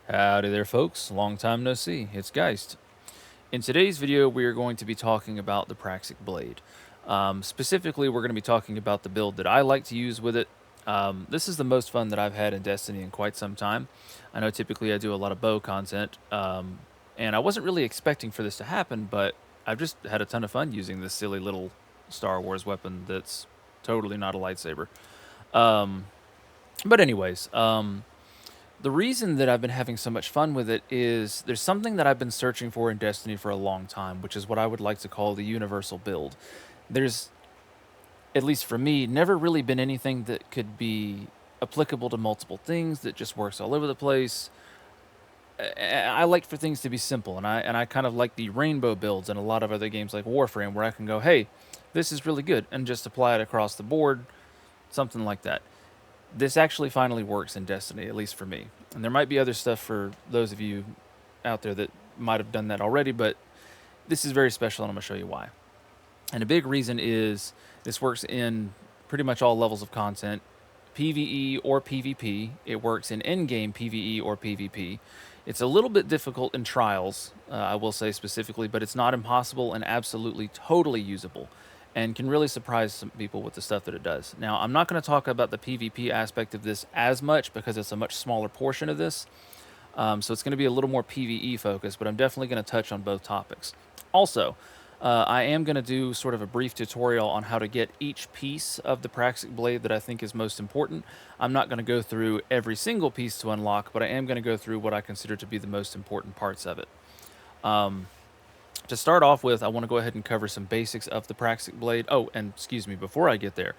Howdy there, folks. Long time no see. It's Geist. In today's video, we are going to be talking about the Praxic Blade. Specifically, we're going to be talking about the build that I like to use with it. This is the most fun that I've had in Destiny in quite some time. I know typically I do a lot of bow content, and I wasn't really expecting for this to happen, but I've just had a ton of fun using this silly little Star Wars weapon that's totally not a lightsaber. But anyways, the reason that I've been having so much fun with it is there's something that I've been searching for in Destiny for a long time, which is what I would like to call the universal build. There's, at least for me, never really been anything that could be applicable to multiple things that just works all over the place. I like for things to be simple, and I kind of like the rainbow builds in a lot of other games like Warframe, where I can go, hey, this is really good, and just apply it across the board, something like that. This actually finally works in Destiny, at least for me. And there might be other stuff for those of you out there that might have done that already, but this is very special, and I'm going to show you why. And a big reason is this works in pretty much all levels of content, PVE or PvP. It works in endgame PVE or PvP. It's a little bit difficult in trials, I will say specifically, but it's not impossible and absolutely totally usable, and can really surprise some people with the stuff that it does. Now, I'm not going to talk about the PvP aspect of this as much because it's a much smaller portion of this, so it's going to be a little more PvE focused, but I'm definitely going to touch on both topics. Also, I am going to do sort of a brief tutorial on how to get each piece of the Praxic Blade that I think is most important. I'm not going to go through every single piece to unlock, but I am going to go through what I consider to be the most important parts of it. To start off with, I want to go ahead and cover some basics of the Praxic Blade. Oh, and excuse me, before I get there,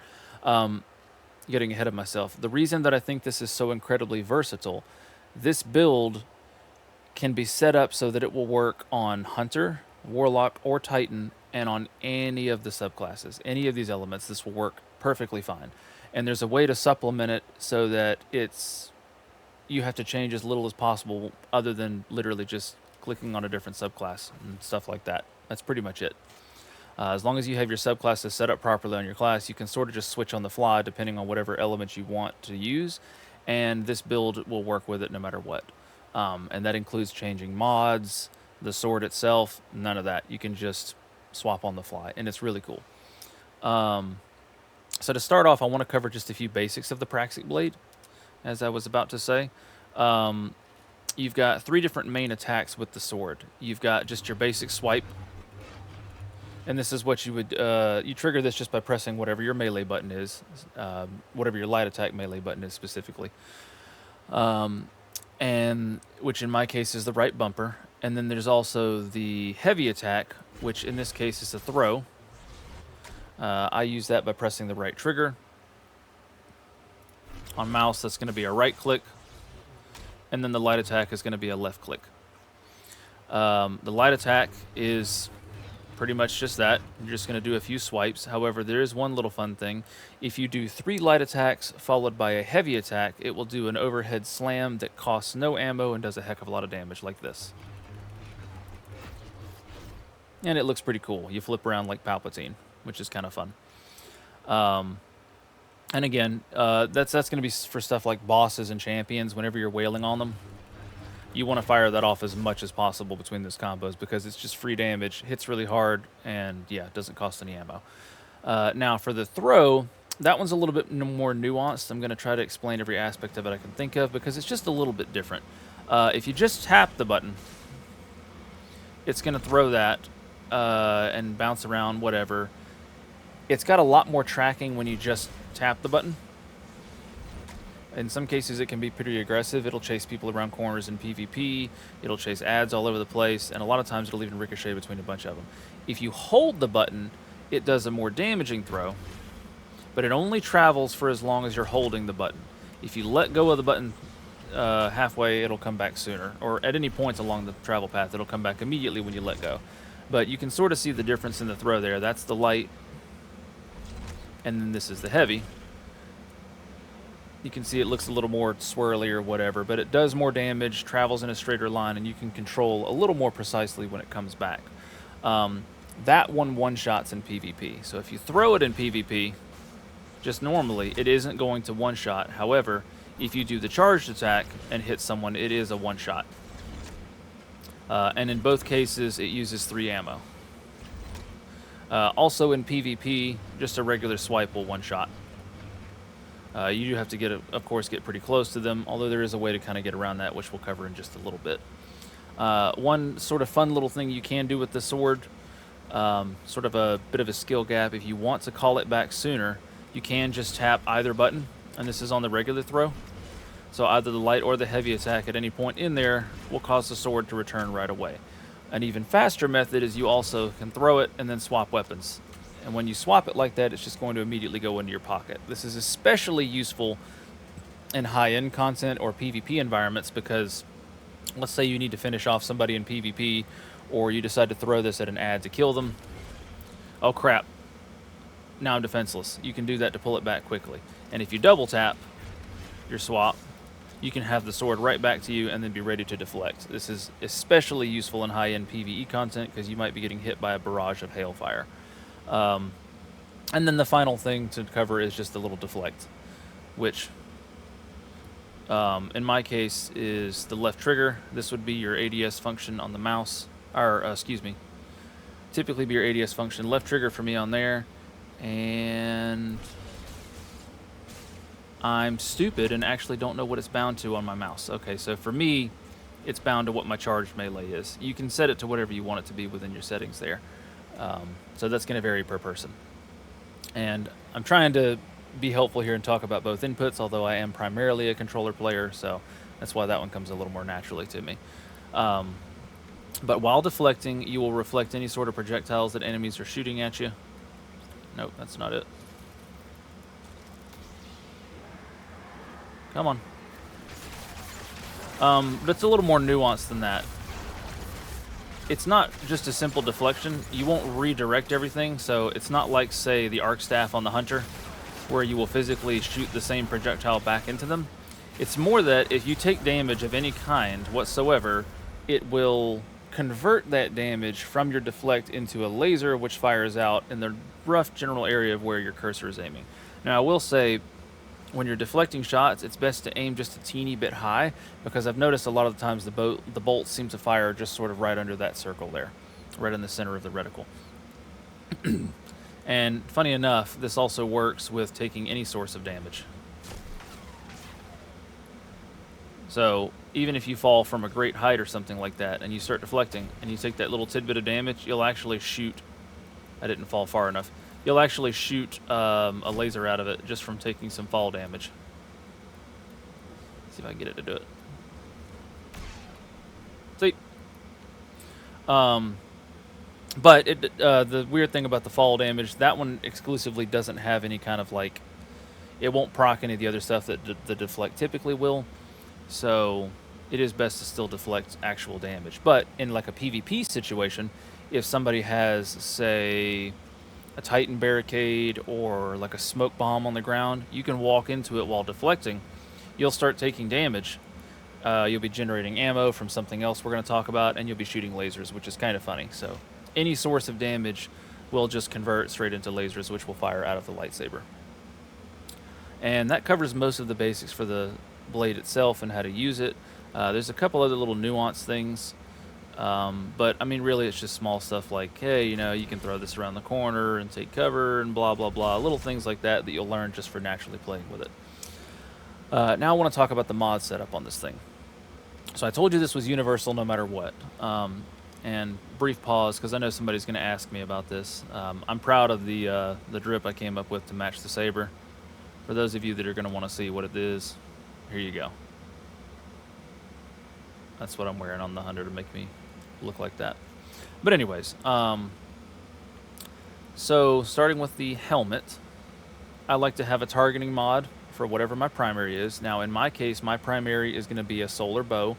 getting ahead of myself, the reason that I think this is so incredibly versatile, this build can be set up so that it will work on Hunter, Warlock, or Titan, and on any of the subclasses. Any of these elements, this will work perfectly fine. And there's a way to supplement it so that you have to change as little as possible other than literally just clicking on a different subclass and stuff like that. That's pretty much it. As long as you have your subclasses set up properly on your class, you can sort of just switch on the fly depending on whatever element you want to use, and this build will work with it no matter what. And that includes changing mods, the sword itself, none of that. You can just swap on the fly, and it's really cool. So to start off, I want to cover just a few basics of the Praxic Blade, as I was about to say. You've got 3 different main attacks with the sword. You've got just your basic swipe, and this is what you would, you trigger this just by pressing whatever your melee button is, whatever your light attack melee button is specifically. And which in my case is the right bumper. And then there's also the heavy attack, which in this case is a throw. I use that by pressing the right trigger. On mouse, that's going to be a right click. And then the light attack is going to be a left click. The light attack is pretty much just that. You're just going to do a few swipes. However, there is one little fun thing. If you do 3 light attacks followed by a heavy attack, it will do an overhead slam that costs no ammo and does a heck of a lot of damage like this. And it looks pretty cool. You flip around like Palpatine, which is kind of fun. And again, that's going to be for stuff like bosses and champions. Whenever you're wailing on them, you want to fire that off as much as possible between those combos because it's just free damage, hits really hard, and yeah, it doesn't cost any ammo. Now for the throw, that one's a little bit more nuanced. I'm going to try to explain every aspect of it I can think of because it's just a little bit different. If you just tap the button, it's going to throw that and bounce around, whatever. It's got a lot more tracking when you just tap the button. In some cases, it can be pretty aggressive. It'll chase people around corners in PvP. It'll chase ads all over the place, and a lot of times it'll even ricochet between a bunch of them. If you hold the button, it does a more damaging throw, but it only travels for as long as you're holding the button. If you let go of the button halfway, it'll come back sooner, or at any point along the travel path, it'll come back immediately when you let go. But you can sort of see the difference in the throw there. That's the light, and then this is the heavy. You can see it looks a little more swirly or whatever, but it does more damage, travels in a straighter line, and you can control a little more precisely when it comes back. That one-shots in PvP. So if you throw it in PvP, just normally, it isn't going to one-shot. However, If you do the charged attack and hit someone, it is a one-shot. And in both cases, it uses 3 ammo. Also in PvP, just a regular swipe will one-shot. You do have to of course, get pretty close to them, although there is a way to kind of get around that, which we'll cover in just a little bit. One sort of fun little thing you can do with the sword, sort of a bit of a skill gap. If you want to call it back sooner, you can just tap either button, and this is on the regular throw. So either the light or the heavy attack at any point in there will cause the sword to return right away. An even faster method is you also can throw it and then swap weapons. And when you swap it like that, it's just going to immediately go into your pocket. This is especially useful in high-end content or PvP environments because let's say you need to finish off somebody in PvP, or you decide to throw this at an ad to kill them. Oh crap, now I'm defenseless. You can do that to pull it back quickly. And if you double tap your swap, you can have the sword right back to you and then be ready to deflect. This is especially useful in high-end PvE content because you might be getting hit by a barrage of hailfire. And then the final thing to cover is just the little deflect, which in my case is the left trigger. This would be your ADS function on the mouse, or typically be your ADS function. Left trigger for me on there, and I'm stupid and actually don't know what it's bound to on my mouse. Okay, so for me, it's bound to what my charged melee is. You can set it to whatever you want it to be within your settings there. So that's going to vary per person. And I'm trying to be helpful here and talk about both inputs, although I am primarily a controller player, so that's why that one comes a little more naturally to me. But while deflecting, you will reflect any sort of projectiles that enemies are shooting at you. Nope, that's not it. Come on. But it's a little more nuanced than that. It's not just a simple deflection. You won't redirect everything, so it's not like, say, the arc staff on the hunter, where you will physically shoot the same projectile back into them. It's more that if you take damage of any kind whatsoever, it will convert that damage from your deflect into a laser, which fires out in the rough general area of where your cursor is aiming. Now, I will say, when you're deflecting shots, it's best to aim just a teeny bit high, because I've noticed a lot of the times the bolts seem to fire just sort of right under that circle there, right in the center of the reticle. And funny enough, this also works with taking any source of damage. So even if you fall from a great height or something like that, and you start deflecting, and you take that little tidbit of damage, you'll actually shoot... I didn't fall far enough. You'll actually shoot a laser out of it just from taking some fall damage. Let's see if I can get it to do it. See? But the weird thing about the fall damage, that one exclusively doesn't have any kind of like... It won't proc any of the other stuff that the deflect typically will. So it is best to still deflect actual damage. But in like a PvP situation, if somebody has, say, a Titan barricade or like a smoke bomb on the ground, you can walk into it while deflecting. You'll start taking damage. You'll be generating ammo from something else we're going to talk about, and you'll be shooting lasers, which is kind of funny. So any source of damage will just convert straight into lasers, which will fire out of the lightsaber. And that covers most of the basics for the blade itself and how to use it. There's a couple other little nuanced things. But, I mean, really, it's just small stuff like, hey, you know, you can throw this around the corner and take cover and blah, blah, blah. Little things like that that you'll learn just for naturally playing with it. Now I want to talk about the mod setup on this thing. So I told you this was universal no matter what. And brief pause, because I know somebody's going to ask me about this. I'm proud of the drip I came up with to match the saber. For those of you that are going to want to see what it is, here you go. That's what I'm wearing on the hunter to make me look like that. But anyways, so starting with the helmet, I like to have a targeting mod for whatever my primary is. Now, in my case, my primary is going to be a solar bow.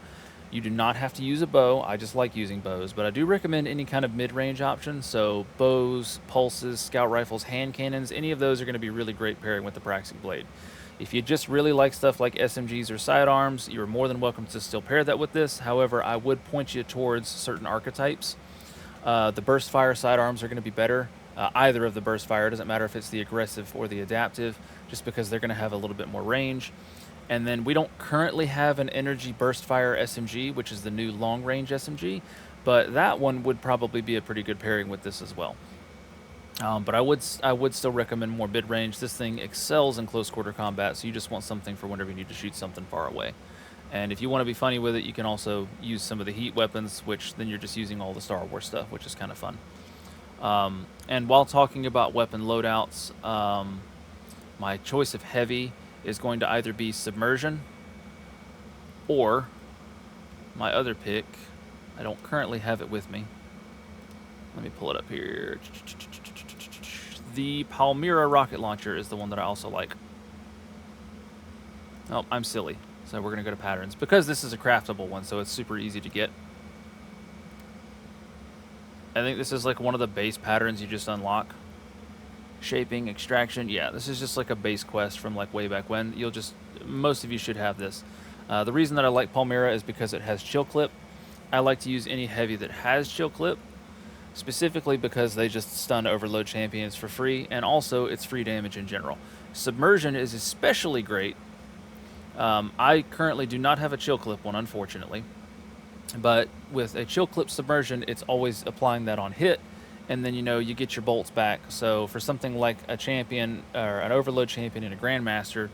You do not have to use a bow. I just like using bows, but I do recommend any kind of mid-range option. So bows, pulses, scout rifles, hand cannons, any of those are going to be really great pairing with the Praxic blade. If you just really like stuff like SMGs or sidearms, you're more than welcome to still pair that with this. However, I would point you towards certain archetypes. The burst fire sidearms are going to be better. Either of the burst fire, doesn't matter if it's the aggressive or the adaptive, just because they're going to have a little bit more range. And then we don't currently have an Energy Burst Fire SMG, which is the new long-range SMG, but that one would probably be a pretty good pairing with this as well. But I would still recommend more mid-range. This thing excels in close-quarter combat, so you just want something for whenever you need to shoot something far away. And if you want to be funny with it, you can also use some of the heat weapons, which then you're just using all the Star Wars stuff, which is kind of fun. And while talking about weapon loadouts, my choice of heavy is going to either be Submersion or my other pick. I don't currently have it with me. Let me pull it up here. The Palmyra rocket launcher is the one that I also like. Oh, I'm silly. So we're going to go to patterns. Because this is a craftable one, so it's super easy to get. I think this is like one of the base patterns you just unlock. Shaping, extraction. Yeah, this is just like a base quest from like way back when. Most of you should have this. The reason that I like Palmyra is because it has chill clip. I like to use any heavy that has chill clip, specifically because they just stun overload champions for free, and also it's free damage in general. Submersion is especially great. I currently do not have a chill clip one, unfortunately, but with a chill clip Submersion, it's always applying that on hit, and then you get your bolts back. So for something like a champion or an overload champion and a grandmaster,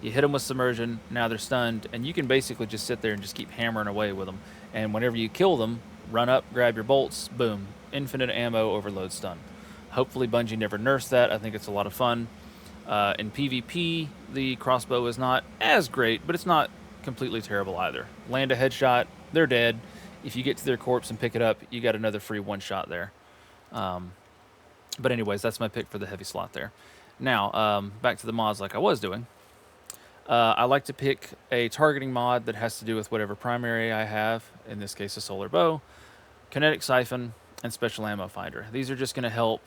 you hit them with Submersion, now they're stunned, and you can basically just sit there and just keep hammering away with them. And whenever you kill them, run up, grab your bolts, boom, infinite ammo, overload stun. Hopefully Bungie never nerfs that. I think it's a lot of fun. In PvP, the crossbow is not as great, but it's not completely terrible either. Land a headshot, they're dead. If you get to their corpse and pick it up, you got another free one shot there. But anyways, that's my pick for the heavy slot there. Now, back to the mods like I was doing. I like to pick a targeting mod that has to do with whatever primary I have, in this case a solar bow, kinetic siphon, and special ammo finder. These are just going to help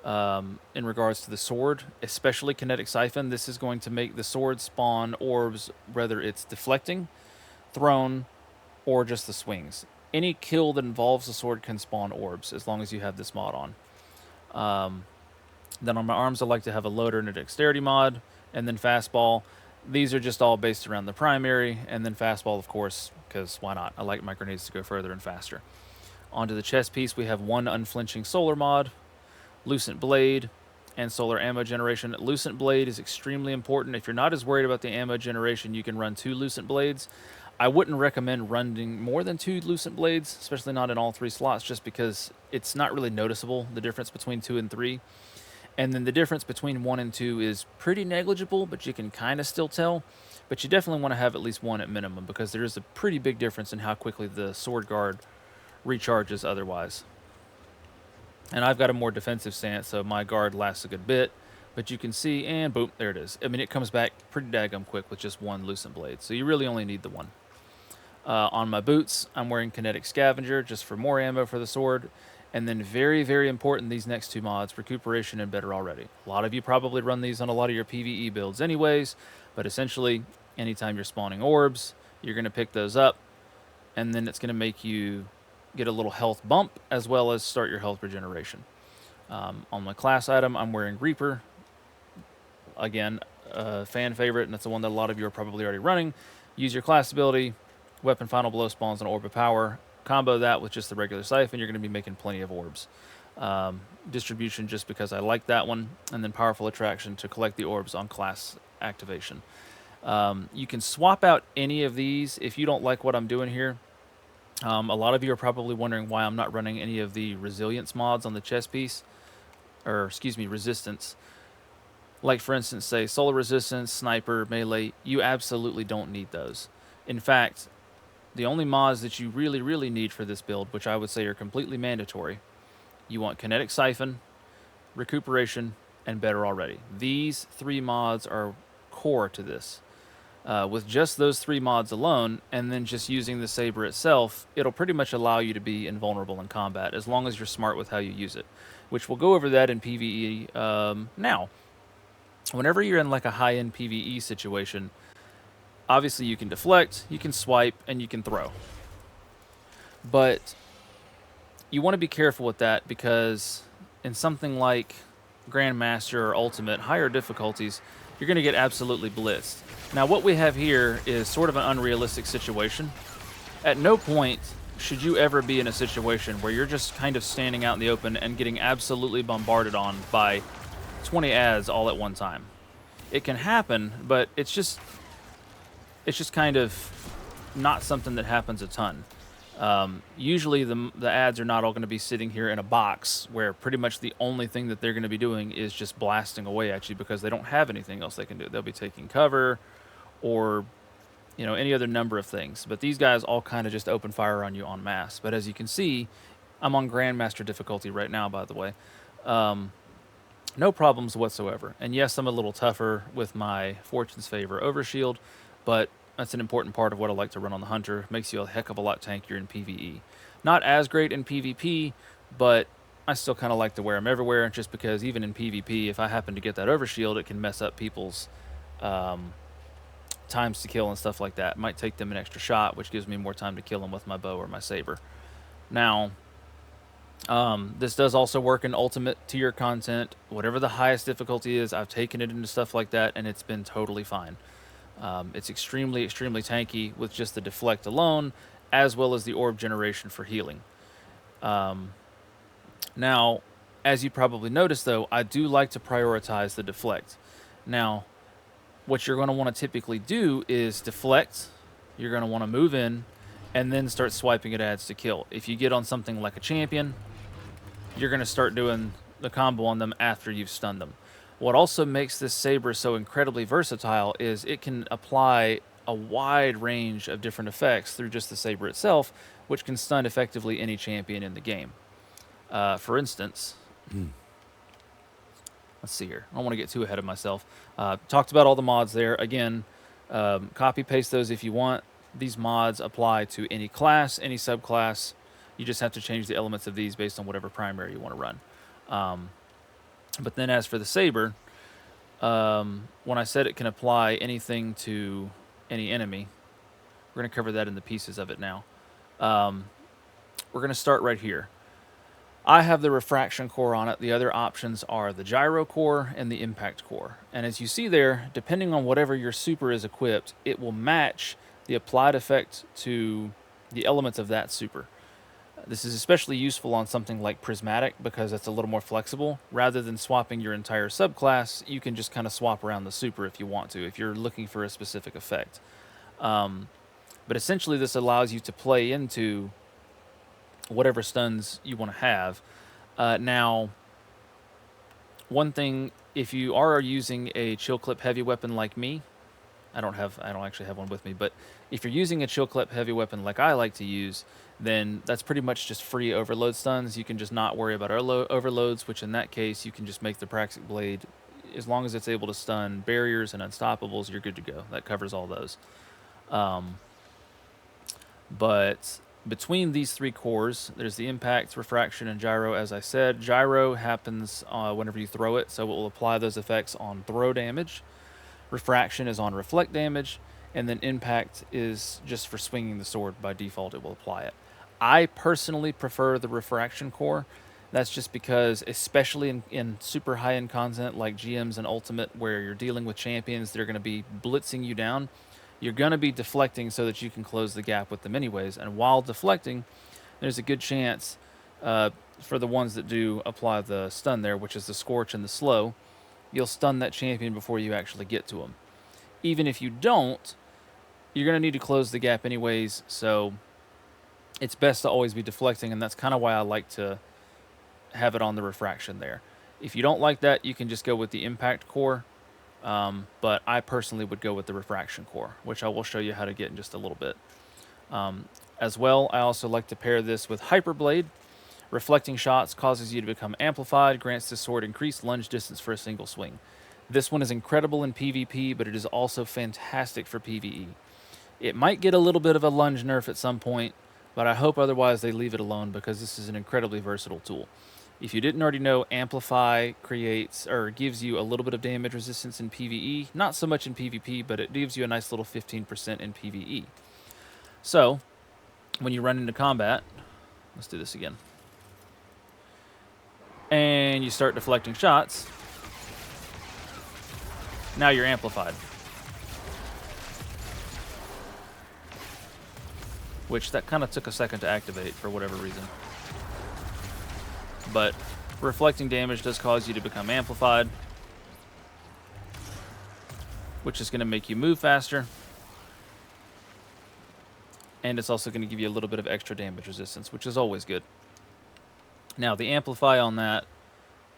in regards to the sword, especially kinetic siphon. This is going to make the sword spawn orbs, whether it's deflecting, thrown, or just the swings. Any kill that involves the sword can spawn orbs as long as you have this mod on. Then on my arms, I like to have a loader and a dexterity mod, and then fastball. These are just all based around the primary, and then fastball, of course, because why not? I like my grenades to go further and faster. Onto the chest piece, we have one unflinching solar mod, Lucent Blade, and solar ammo generation. Lucent Blade is extremely important. If you're not as worried about the ammo generation, you can run 2 Lucent Blades. I wouldn't recommend running more than 2 Lucent Blades, especially not in all 3 slots, just because it's not really noticeable, the difference between 2 and 3. And then the difference between 1 and 2 is pretty negligible, but you can kind of still tell. But you definitely want to have at least 1 at minimum, because there is a pretty big difference in how quickly the sword guard recharges otherwise. And I've got a more defensive stance, so my guard lasts a good bit. But you can see, and boom, there it is. I mean, it comes back pretty daggum quick with just 1 Lucent Blade, so you really only need the 1. On my boots, I'm wearing Kinetic Scavenger, just for more ammo for the sword. And then very, very important, these next 2 mods, Recuperation and Better Already. A lot of you probably run these on a lot of your PVE builds anyways, but essentially, anytime you're spawning orbs, you're going to pick those up, and then it's going to make you get a little health bump, as well as start your health regeneration. On my class item, I'm wearing Reaper. Again, a fan favorite, and that's the one that a lot of you are probably already running. Use your class ability, Weapon Final Blow spawns an Orb of Power. Combo that with just the regular siphon, you're going to be making plenty of orbs. Distribution, just because I like that one, and then Powerful Attraction to collect the orbs on class activation. You can swap out any of these if you don't like what I'm doing here. A lot of you are probably wondering why I'm not running any of the resilience mods on the chest piece, or excuse me, resistance. Like for instance, say solar resistance, sniper, melee. You absolutely don't need those. In fact, the only mods that you really, really need for this build, which I would say are completely mandatory, you want Kinetic Siphon, Recuperation, and Better Already. These 3 mods are core to this. With just those 3 mods alone, and then just using the saber itself, it'll pretty much allow you to be invulnerable in combat, as long as you're smart with how you use it, which we'll go over that in PvE. Now, whenever you're in like a high-end PvE situation, obviously you can deflect, you can swipe, and you can throw. But you want to be careful with that, because in something like Grandmaster or Ultimate, higher difficulties, you're going to get absolutely blitzed. Now, what we have here is sort of an unrealistic situation. At no point should you ever be in a situation where you're just kind of standing out in the open and getting absolutely bombarded on by 20 ads all at one time. It can happen, but it's just kind of not something that happens a ton. Usually the ads are not all going to be sitting here in a box where pretty much the only thing that they're going to be doing is just blasting away at you because they don't have anything else they can do. They'll be taking cover or, you know, any other number of things. But these guys all kind of just open fire on you en masse. But as you can see, I'm on Grandmaster difficulty right now, by the way. No problems whatsoever. And yes, I'm a little tougher with my Fortune's Favor Overshield, but that's an important part of what I like to run on the Hunter. Makes you a heck of a lot tankier in PVE. Not as great in PvP, but I still kind of like to wear them everywhere, just because even in PvP, if I happen to get that Overshield, it can mess up people's times to kill and stuff like that. It might take them an extra shot, which gives me more time to kill them with my bow or my saber. Now, this does also work in ultimate tier content. Whatever the highest difficulty is, I've taken it into stuff like that, and it's been totally fine. It's extremely, extremely tanky with just the deflect alone, as well as the orb generation for healing. Now, as you probably noticed, though, I do like to prioritize the deflect. Now, what you're going to want to typically do is deflect. You're going to want to move in, and then start swiping at ads to kill. If you get on something like a champion, you're going to start doing the combo on them after you've stunned them. What also makes this saber so incredibly versatile is it can apply a wide range of different effects through just the saber itself, which can stun effectively any champion in the game. For instance, let's see here. I don't want to get too ahead of myself. Talked about all the mods there. Again, copy paste those if you want. These mods apply to any class, any subclass. You just have to change the elements of these based on whatever primary you want to run. But then as for the saber, when I said it can apply anything to any enemy, we're going to cover that in the pieces of it now. We're going to start right here. I have the Refraction core on it. The other options are the Gyro core and the Impact core. And as you see there, depending on whatever your super is equipped, it will match the applied effect to the elements of that super. This is especially useful on something like Prismatic because it's a little more flexible. Rather than swapping your entire subclass, you can just kind of swap around the super if you want to, if you're looking for a specific effect. But essentially this allows you to play into whatever stuns you want to have. Now, one thing, if you are using a chill clip heavy weapon like me, I don't actually have one with me, but if you're using a chill clip heavy weapon like I like to use, then that's pretty much just free overload stuns. You can just not worry about overloads, which in that case, you can just make the Praxic blade, as long as it's able to stun barriers and unstoppables, you're good to go. That covers all those. But between these three cores, there's the Impact, Refraction, and Gyro. As I said, Gyro happens whenever you throw it, so it will apply those effects on throw damage. Refraction is on reflect damage, and then Impact is just for swinging the sword. By default, it will apply it. I personally prefer the Refraction core. That's just because, especially in super high-end content like GMs and Ultimate, where you're dealing with champions that are going to be blitzing you down, you're going to be deflecting so that you can close the gap with them anyways. And while deflecting, there's a good chance for the ones that do apply the stun there, which is the Scorch and the Slow, you'll stun that champion before you actually get to him. Even if you don't, you're going to need to close the gap anyways, so it's best to always be deflecting, and that's kind of why I like to have it on the Refraction there. If you don't like that, you can just go with the Impact core, but I personally would go with the Refraction core, which I will show you how to get in just a little bit. As well, I also like to pair this with Hyperblade. Reflecting shots causes you to become amplified, grants the sword increased lunge distance for a single swing. This one is incredible in PvP, but it is also fantastic for PvE. It might get a little bit of a lunge nerf at some point, but I hope otherwise they leave it alone because this is an incredibly versatile tool. If you didn't already know, Amplify creates or gives you a little bit of damage resistance in PvE. Not so much in PvP, but it gives you a nice little 15% in PvE. So, when you run into combat, let's do this again. And you start deflecting shots, Now you're amplified. Which that kind of took a second to activate for whatever reason. But reflecting damage does cause you to become amplified, which is going to make you move faster. And it's also going to give you a little bit of extra damage resistance, which is always good. Now, the Amplify on that,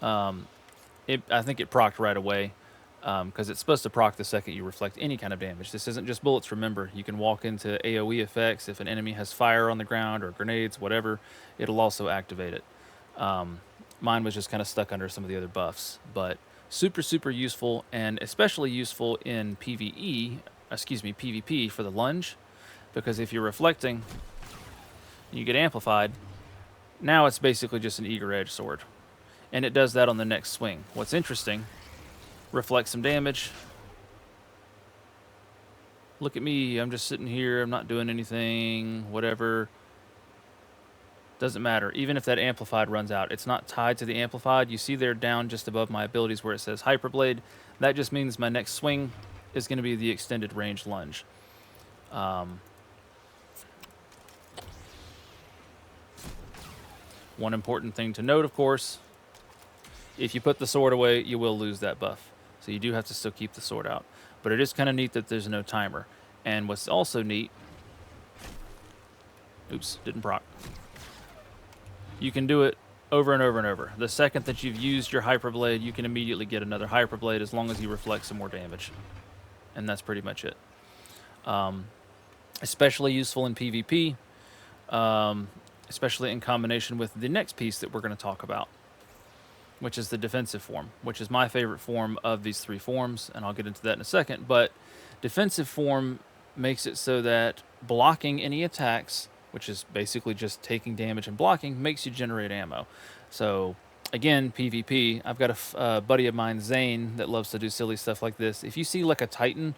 I think it procced right away, because it's supposed to proc the second you reflect any kind of damage. This isn't just bullets, remember. You can walk into AoE effects. If an enemy has fire on the ground or grenades, whatever, it'll also activate it. Mine was just kind of stuck under some of the other buffs, but super, super useful, and especially useful in PvP for the lunge, because if you're reflecting, you get amplified. Now it's basically just an eager edge sword, and it does that on the next swing. What's interesting, reflect some damage. Look at me, I'm just sitting here, I'm not doing anything, whatever. Doesn't matter. Even if that amplified runs out, it's not tied to the amplified. You see there down just above my abilities where it says Hyperblade. That just means my next swing is going to be the extended range lunge. One important thing to note, of course, if you put the sword away, you will lose that buff. So you do have to still keep the sword out. But it is kind of neat that there's no timer. And what's also neat... Oops, didn't proc. You can do it over and over and over. The second that you've used your Hyperblade, you can immediately get another Hyperblade as long as you reflect some more damage. And that's pretty much it. Especially useful in PvP, especially in combination with the next piece that we're going to talk about, which is the defensive form, which is my favorite form of these three forms, and I'll get into that in a second. But defensive form makes it so that blocking any attacks, which is basically just taking damage and blocking, makes you generate ammo. So, again, PvP, I've got a buddy of mine, Zane, that loves to do silly stuff like this. If you see like a Titan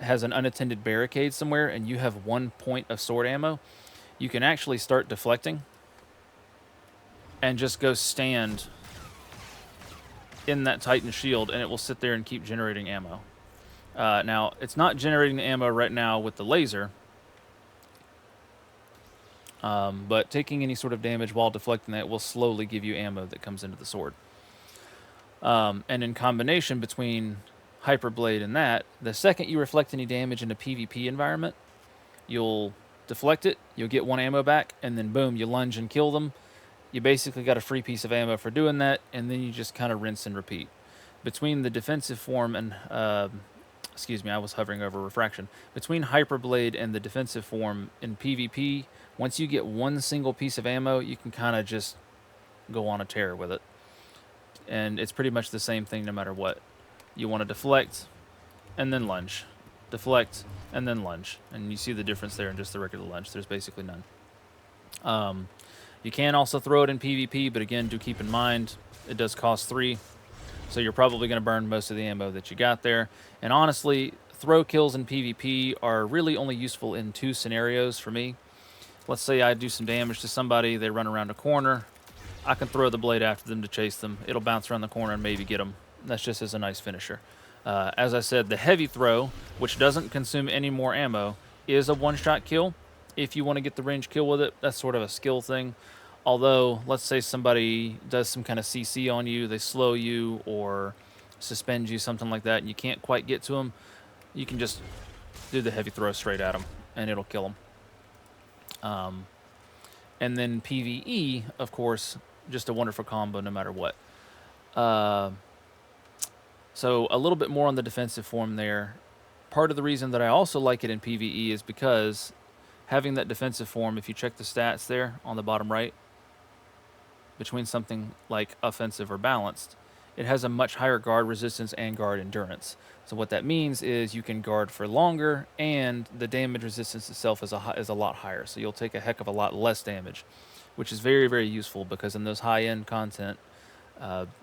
has an unattended barricade somewhere and you have 1 point of sword ammo, you can actually start deflecting and just go stand in that Titan shield, and it will sit there and keep generating ammo. Now, it's not generating the ammo right now with the laser, but taking any sort of damage while deflecting that will slowly give you ammo that comes into the sword. And in combination between Hyperblade and that, the second you reflect any damage in a PvP environment, you'll deflect it, you'll get 1 ammo back, and then boom, you lunge and kill them. You basically got a free piece of ammo for doing that, and then you just kind of rinse and repeat. Between the defensive form and... excuse me, I was hovering over Refraction. Between Hyperblade and the defensive form in PvP, once you get 1 single piece of ammo, you can kind of just go on a tear with it. And it's pretty much the same thing no matter what. You want to deflect, and then lunge. Deflect, and then lunge. And you see the difference there in just the regular lunge. There's basically none. You can also throw it in PvP, but again, do keep in mind, it does cost 3. So you're probably going to burn most of the ammo that you got there. And honestly, throw kills in PvP are really only useful in 2 scenarios for me. Let's say I do some damage to somebody, they run around a corner. I can throw the blade after them to chase them. It'll bounce around the corner and maybe get them. That's just as a nice finisher. As I said, the heavy throw, which doesn't consume any more ammo, is a one-shot kill. If you want to get the range kill with it, that's sort of a skill thing. Although, let's say somebody does some kind of CC on you, they slow you or suspend you, something like that, and you can't quite get to them, you can just do the heavy throw straight at them, and it'll kill them. And then PVE, of course, just a wonderful combo no matter what. So a little bit more on the defensive form there. Part of the reason that I also like it in PVE is because having that defensive form, if you check the stats there on the bottom right, between something like offensive or balanced, it has a much higher guard resistance and guard endurance. So what that means is you can guard for longer, and the damage resistance itself is a lot higher. So you'll take a heck of a lot less damage, which is very, very useful because in those high-end content,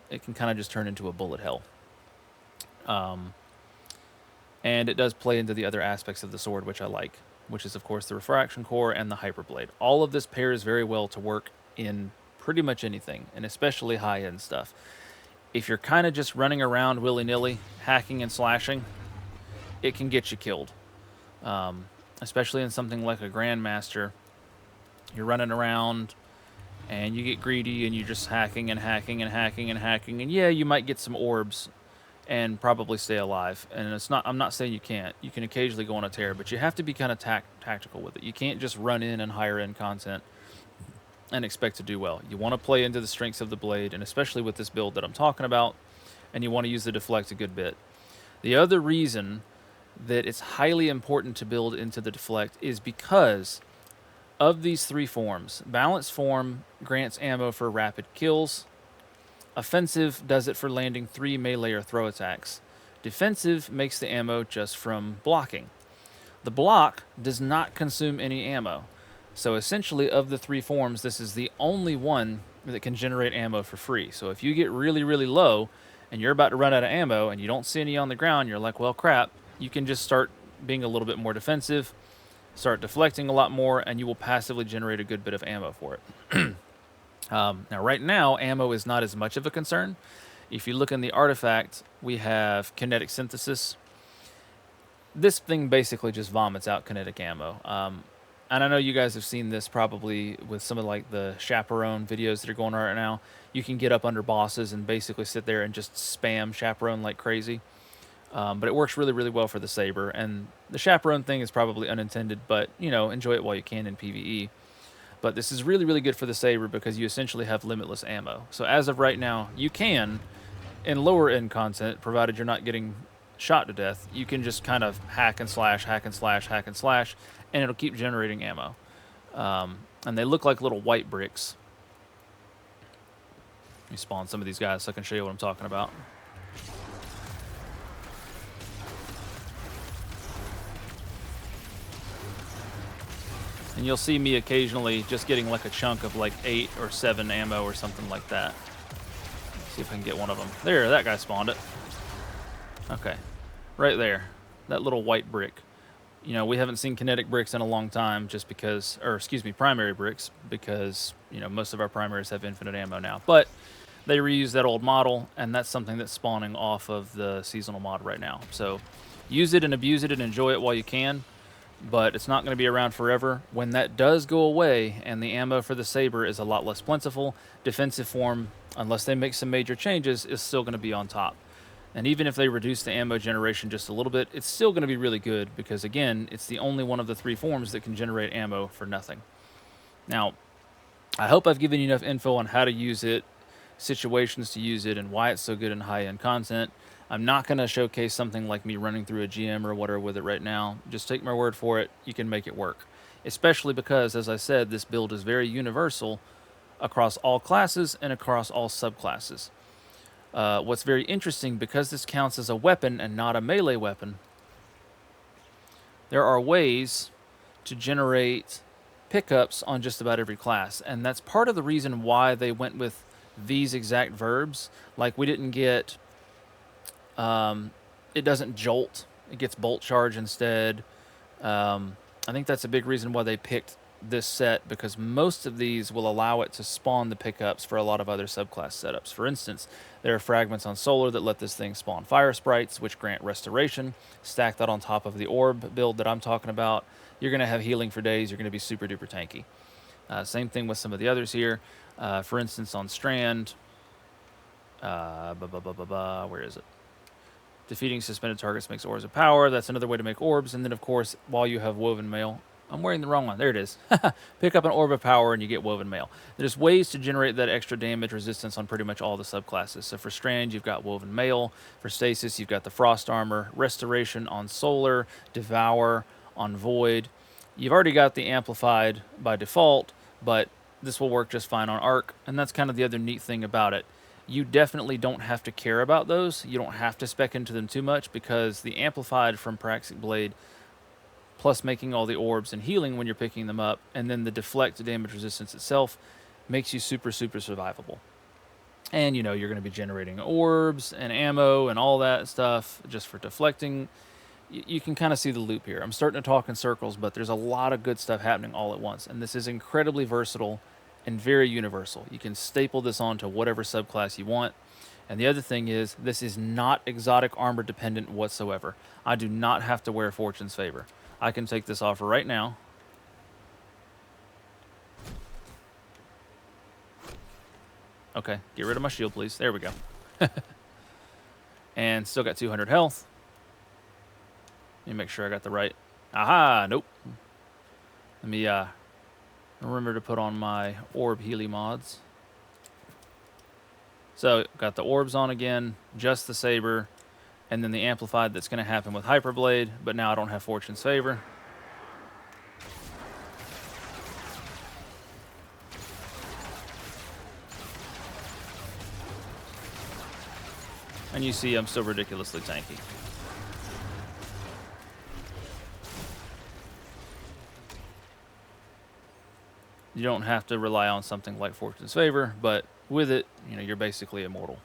it can kind of just turn into a bullet hell. And it does play into the other aspects of the sword, which I like, which is, of course, the Refraction core and the Hyperblade. All of this pairs very well to work in pretty much anything, and especially high-end stuff. If you're kind of just running around willy-nilly, hacking and slashing, it can get you killed. Especially in something like a Grandmaster. You're running around and you get greedy and you're just hacking and hacking and hacking and hacking. And yeah, you might get some orbs and probably stay alive. And I'm not saying you can't. You can occasionally go on a tear, but you have to be kind of tactical with it. You can't just run in and higher end content and expect to do well. You want to play into the strengths of the blade, and especially with this build that I'm talking about, and you want to use the deflect a good bit. The other reason that it's highly important to build into the deflect is because of these three forms. Balanced form grants ammo for rapid kills. Offensive does it for landing 3 melee or throw attacks. Defensive makes the ammo just from blocking. The block does not consume any ammo. So essentially, of the three forms, this is the only one that can generate ammo for free. So if you get really, really low and you're about to run out of ammo and you don't see any on the ground, you're like, well, crap, you can just start being a little bit more defensive, start deflecting a lot more, and you will passively generate a good bit of ammo for it. Now, right now, ammo is not as much of a concern. If you look in the artifact, we have kinetic synthesis. This thing basically just vomits out kinetic ammo. And I know you guys have seen this probably with some of like the chaperone videos that are going on right now. You can get up under bosses and basically sit there and just spam chaperone like crazy. But it works really, really well for the saber. And the chaperone thing is probably unintended, but, you know, enjoy it while you can in PVE. But this is really, really good for the saber because you essentially have limitless ammo. So as of right now, you can, in lower end content, provided you're not getting shot to death, you can just kind of hack and slash, hack and slash, hack and slash, and it'll keep generating ammo. And they look like little white bricks. Let me spawn some of these guys so I can show you what I'm talking about. And you'll see me occasionally just getting like a chunk of like 8 or 7 ammo or something like that. Let's see if I can get one of them. There, that guy spawned it. Okay, right there, that little white brick. You know, we haven't seen kinetic bricks in a long time just because, or excuse me, primary bricks, because, you know, most of our primaries have infinite ammo now. But they reuse that old model, and that's something that's spawning off of the seasonal mod right now. So use it and abuse it and enjoy it while you can, but it's not going to be around forever. When that does go away and the ammo for the saber is a lot less plentiful, defensive form, unless they make some major changes, is still going to be on top. And even if they reduce the ammo generation just a little bit, it's still going to be really good because, again, it's the only one of the three forms that can generate ammo for nothing. Now, I hope I've given you enough info on how to use it, situations to use it, and why it's so good in high-end content. I'm not going to showcase something like me running through a GM or whatever with it right now. Just take my word for it. You can make it work. Especially because, as I said, this build is very universal across all classes and across all subclasses. What's very interesting, because this counts as a weapon and not a melee weapon, there are ways to generate pickups on just about every class. And that's part of the reason why they went with these exact verbs. Like, we didn't get, it doesn't jolt, it gets bolt charge instead. I think that's a big reason why they picked this set, because most of these will allow it to spawn the pickups for a lot of other subclass setups. For instance, there are fragments on Solar that let this thing spawn fire sprites, which grant restoration. Stack that on top of the orb build that I'm talking about. You're going to have healing for days. You're going to be super duper tanky. Same thing with some of the others here. For instance, on Strand, where is it? Defeating suspended targets makes orbs of power. That's another way to make orbs. And then, of course, while you have woven mail, I'm wearing the wrong one. There it is. Pick up an orb of power and you get woven mail. There's ways to generate that extra damage resistance on pretty much all the subclasses. So for Strand, you've got woven mail. For Stasis, you've got the frost armor, restoration on Solar, devour on Void. You've already got the amplified by default, but this will work just fine on Arc. And that's kind of the other neat thing about it. You definitely don't have to care about those. You don't have to spec into them too much, because the amplified from Praxic Blade, plus making all the orbs and healing when you're picking them up, and then the deflect damage resistance itself, makes you super, super survivable. And, you know, you're going to be generating orbs and ammo and all that stuff just for deflecting. You can kind of see the loop here. I'm starting to talk in circles, but there's a lot of good stuff happening all at once. And this is incredibly versatile and very universal. You can staple this onto whatever subclass you want. And the other thing is, this is not exotic armor dependent whatsoever. I do not have to wear Fortune's Favor. I can take this off right now. Okay, get rid of my shield, please. There we go. And still got 200 health. Let me make sure I got the right... Aha! Nope. Let me remember to put on my orb Healy mods. So, got the orbs on again, just the saber, and then the amplified that's going to happen with Hyperblade, but now I don't have Fortune's Favor. And you see I'm still ridiculously tanky. You don't have to rely on something like Fortune's Favor, but with it, you know, you're basically immortal.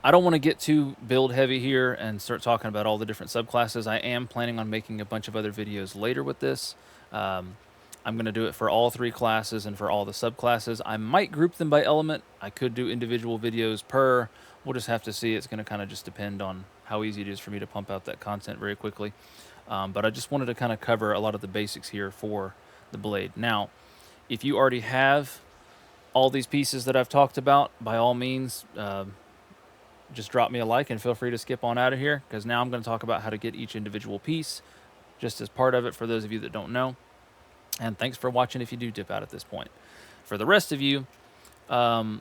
I don't want to get too build heavy here and start talking about all the different subclasses. I am planning on making a bunch of other videos later with this. I'm going to do it for all 3 classes and for all the subclasses. I might group them by element. I could do individual videos per. We'll just have to see. It's going to kind of just depend on how easy it is for me to pump out that content very quickly. But I just wanted to kind of cover a lot of the basics here for the blade. Now, if you already have all these pieces that I've talked about, by all means, just drop me a like and feel free to skip on out of here, because now I'm going to talk about how to get each individual piece just as part of it for those of you that don't know. And thanks for watching if you do dip out at this point. For the rest of you, and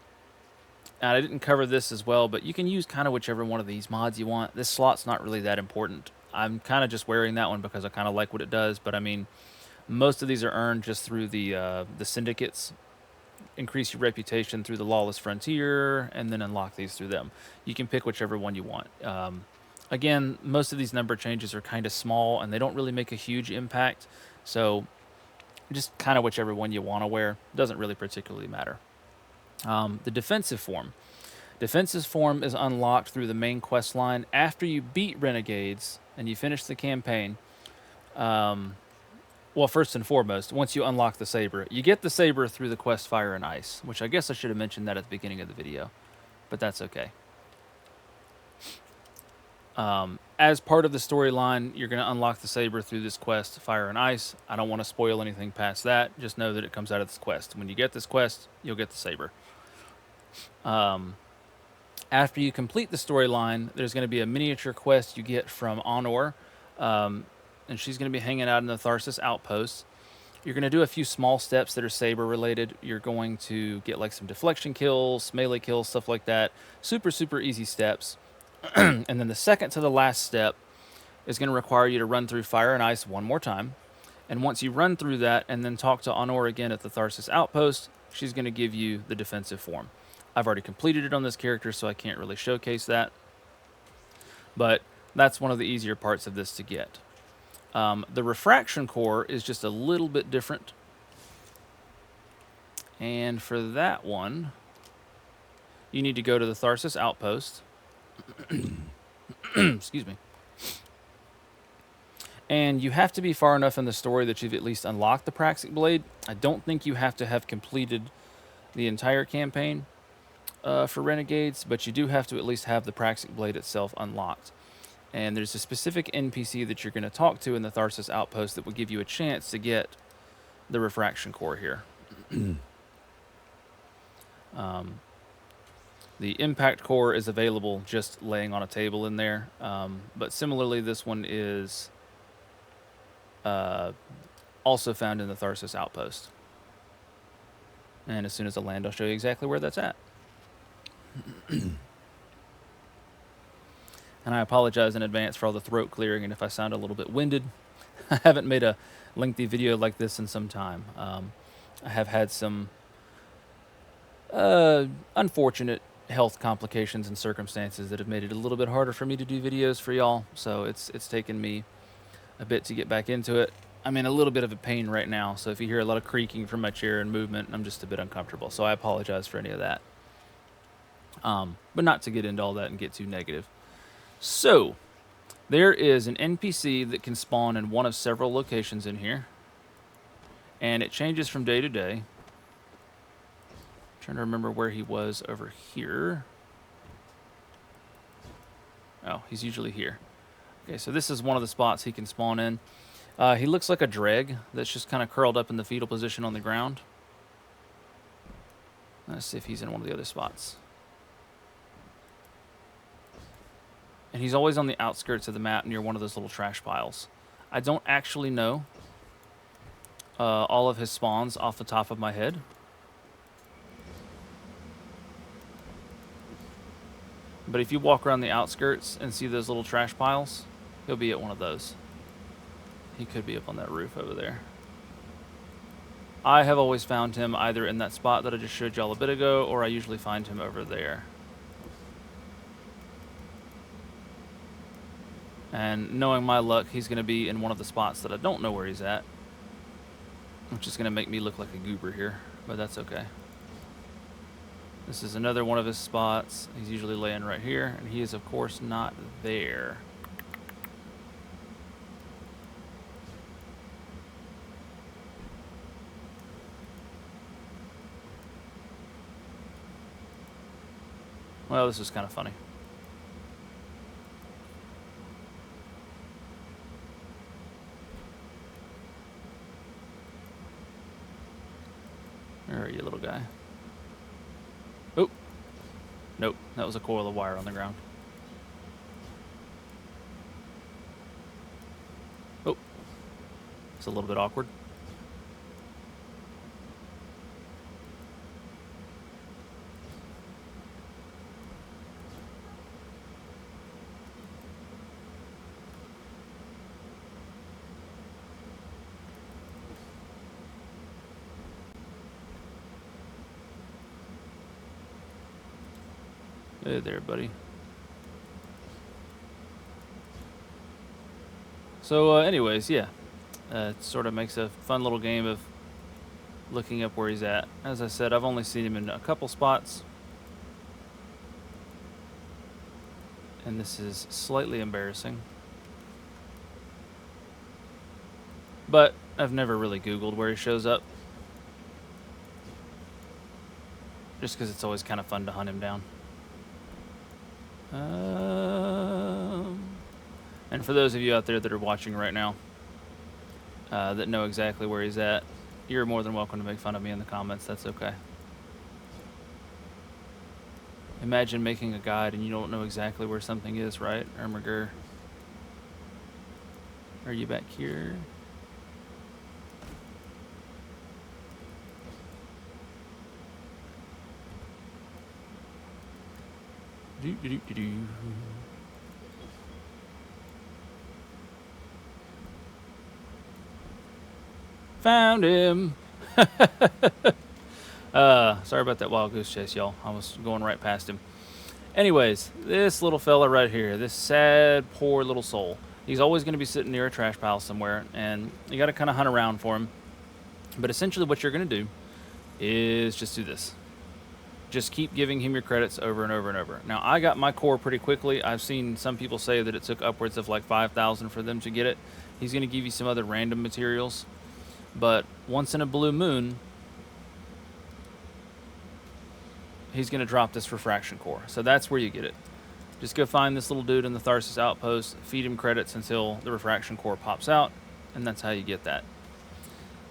I didn't cover this as well, but you can use kind of whichever one of these mods you want. This slot's not really that important. I'm kind of just wearing that one because I kind of like what it does, but I mean, most of these are earned just through the syndicates. Increase your reputation through the Lawless Frontier, and then unlock these through them. You can pick whichever one you want. Again, most of these number changes are kind of small, and they don't really make a huge impact, so just kind of whichever one you want to wear. Doesn't really particularly matter. The defensive form. Defensive form is unlocked through the main quest line after you beat Renegades and you finish the campaign. Well, first and foremost, once you unlock the saber, you get the saber through the quest Fire and Ice, which I guess I should have mentioned that at the beginning of the video, but that's okay. As part of the storyline, you're going to unlock the saber through this quest Fire and Ice. I don't want to spoil anything past that. Just know that it comes out of this quest. When you get this quest, you'll get the saber. After you complete the storyline, there's going to be a miniature quest you get from Honor, and she's going to be hanging out in the Tharsis Outpost. You're going to do a few small steps that are saber related. You're going to get like some deflection kills, melee kills, stuff like that. Super, super easy steps. And then the second to the last step is going to require you to run through Fire and Ice one more time. And once you run through that and then talk to Honor again at the Tharsis Outpost, she's going to give you the defensive form. I've already completed it on this character, so I can't really showcase that. But that's one of the easier parts of this to get. The Refraction core is just a little bit different. And for that one, you need to go to the Tharsis Outpost. Excuse me. And you have to be far enough in the story that you've at least unlocked the Praxic Blade. I don't think you have to have completed the entire campaign for Renegades, but you do have to at least have the Praxic Blade itself unlocked. And there's a specific NPC that you're going to talk to in the Tharsis Outpost that will give you a chance to get the Refraction core here. The Impact core is available just laying on a table in there. But similarly, this one is also found in the Tharsis Outpost. And as soon as I land, I'll show you exactly where that's at. And I apologize in advance for all the throat clearing and if I sound a little bit winded. I haven't made a lengthy video like this in some time. I have had some unfortunate health complications and circumstances that have made it a little bit harder for me to do videos for y'all. So it's taken me a bit to get back into it. I'm in a little bit of a pain right now, so if you hear a lot of creaking from my chair and movement, I'm just a bit uncomfortable. So I apologize for any of that. But not to get into all that and get too negative. So, there is an NPC that can spawn in one of several locations in here. And it changes from day to day. I'm trying to remember where he was over here. Oh, he's usually here. Okay, so this is one of the spots he can spawn in. He looks like a dreg that's just kind of curled up in the fetal position on the ground. Let's see if he's in one of the other spots. And he's always on the outskirts of the map near one of those little trash piles. I don't actually know all of his spawns off the top of my head. But if you walk around the outskirts and see those little trash piles, he'll be at one of those. He could be up on that roof over there. I have always found him either in that spot that I just showed y'all a bit ago, or I usually find him over there. And knowing my luck, he's going to be in one of the spots that I don't know where he's at, which is going to make me look like a goober here, but that's okay. This is another one of his spots. He's usually laying right here, and he is, of course, not there. Well, this is kind of funny. Where are you, little guy? Oh. Nope, that was a coil of wire on the ground. Oh. It's a little bit awkward. Hey there, buddy. So, anyways, yeah. It sort of makes a fun little game of looking up where he's at. As I said, I've only seen him in a couple spots. And this is slightly embarrassing. But I've never really Googled where he shows up. Just because it's always kind of fun to hunt him down. And for those of you out there that are watching right now that know exactly where he's at, you're more than welcome to make fun of me in the comments. That's okay. Imagine making a guide and you don't know exactly where something is, right? Ermiger. Are you back here? Found him. Sorry about that wild goose chase, y'all. I was going right past him. Anyways, this little fella right here, this sad, poor little soul. He's always going to be sitting near a trash pile somewhere, and you got to kind of hunt around for him. But essentially what you're going to do is just do this. Just keep giving him your credits over and over and over. Now, I got my core pretty quickly. I've seen some people say that it took upwards of like 5,000 for them to get it. He's going to give you some other random materials. But once in a blue moon, he's going to drop this refraction core. So that's where you get it. Just go find this little dude in the Tharsis outpost, feed him credits until the refraction core pops out, and that's how you get that.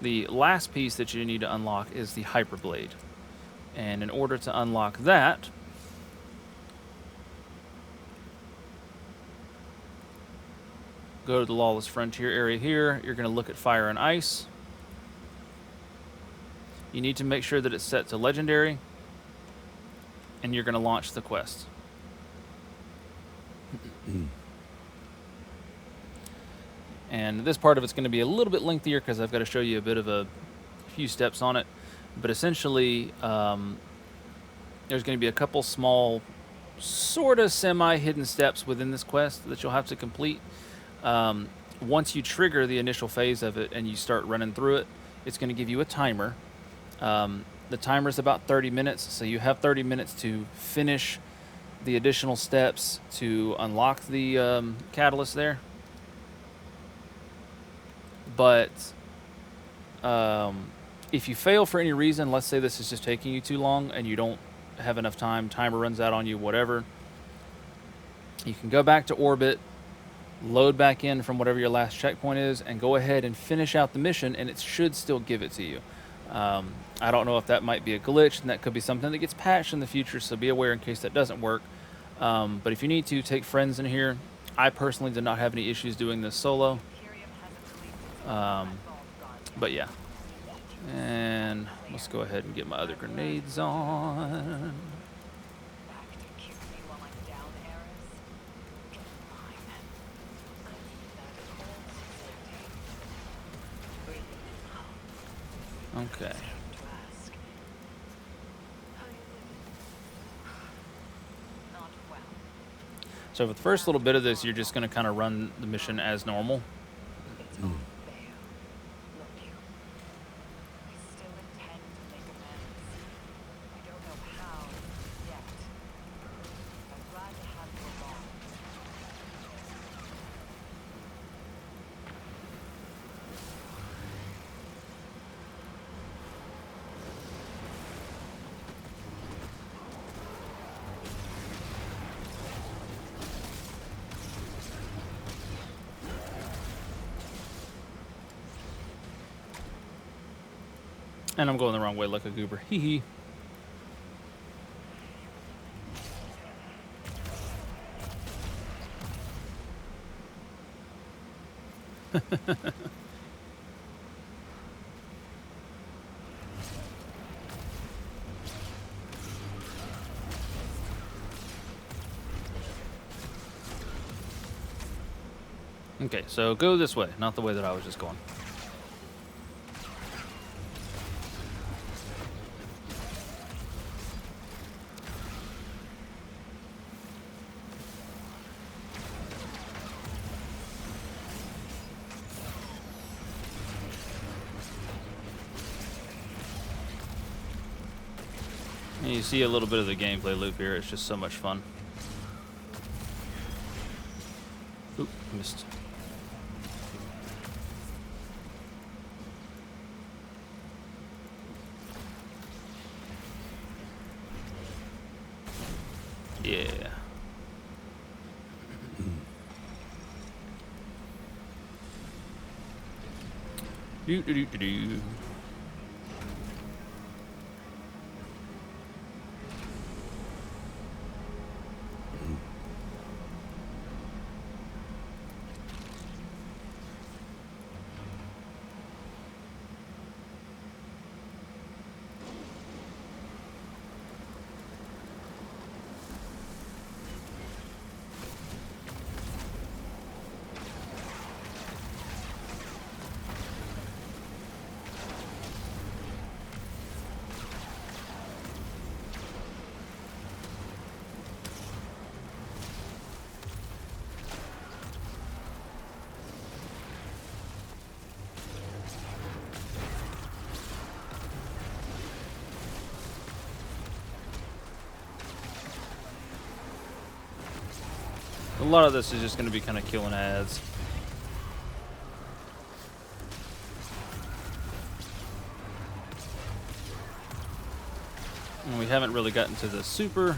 The last piece that you need to unlock is the Hyperblade. And in order to unlock that, go to the Lawless Frontier area here. You're going to look at Fire and Ice. You need to make sure that it's set to Legendary, and you're going to launch the quest. And this part of it's going to be a little bit lengthier because I've got to show you a bit of a few steps on it. But essentially, there's going to be a couple small, sort of semi-hidden steps within this quest that you'll have to complete. Once you trigger the initial phase of it and you start running through it, it's going to give you a timer. The timer is about 30 minutes, so you have 30 minutes to finish the additional steps to unlock the catalyst there. But if you fail for any reason, let's say this is just taking you too long and you don't have enough time, timer runs out on you, whatever, You can go back to orbit, load back in from whatever your last checkpoint is, and go ahead and finish out the mission, and it should still give it to you. I don't know if that might be a glitch, and that could be something that gets patched in the future, so be aware in case that doesn't work. But if you need to, take friends in here. I personally did not have any issues doing this solo. But yeah. And let's go ahead and get my other grenades on. Okay. So for the first little bit of this, you're just going to kind of run the mission as normal. And I'm going the wrong way like a goober. Hee hee. Okay, so go this way, not the way that I was just going. And you see a little bit of the gameplay loop here. It's just so much fun. Oop, missed. Yeah. Do do do do do. A lot of this is just going to be kind of killing ads. And we haven't really gotten to the super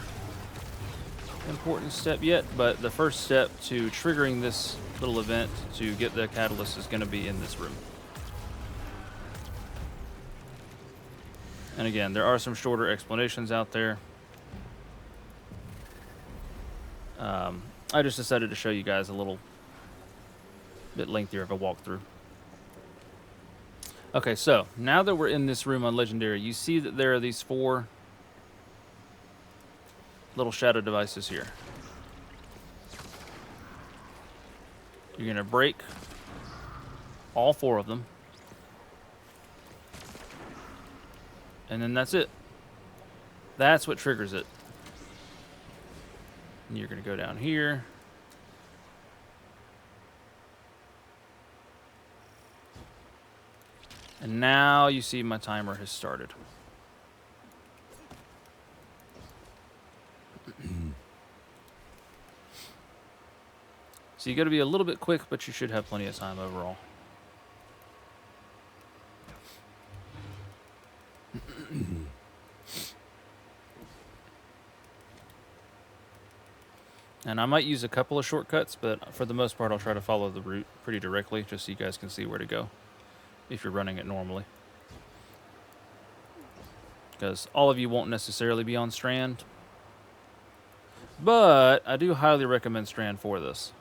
important step yet, but the first step to triggering this little event to get the catalyst is going to be in this room. And again, there are some shorter explanations out there. I just decided to show you guys a little bit lengthier of a walkthrough. Okay, so now that we're in this room on Legendary, you see that there are these 4 little shadow devices here. You're going to break all 4 of them. And then that's it. That's what triggers it. And you're going to go down here. And now you see my timer has started. So you got to be a little bit quick, but you should have plenty of time overall. And I might use a couple of shortcuts, but for the most part, I'll try to follow the route pretty directly, just so you guys can see where to go if you're running it normally. Because all of you won't necessarily be on Strand. But I do highly recommend Strand for this.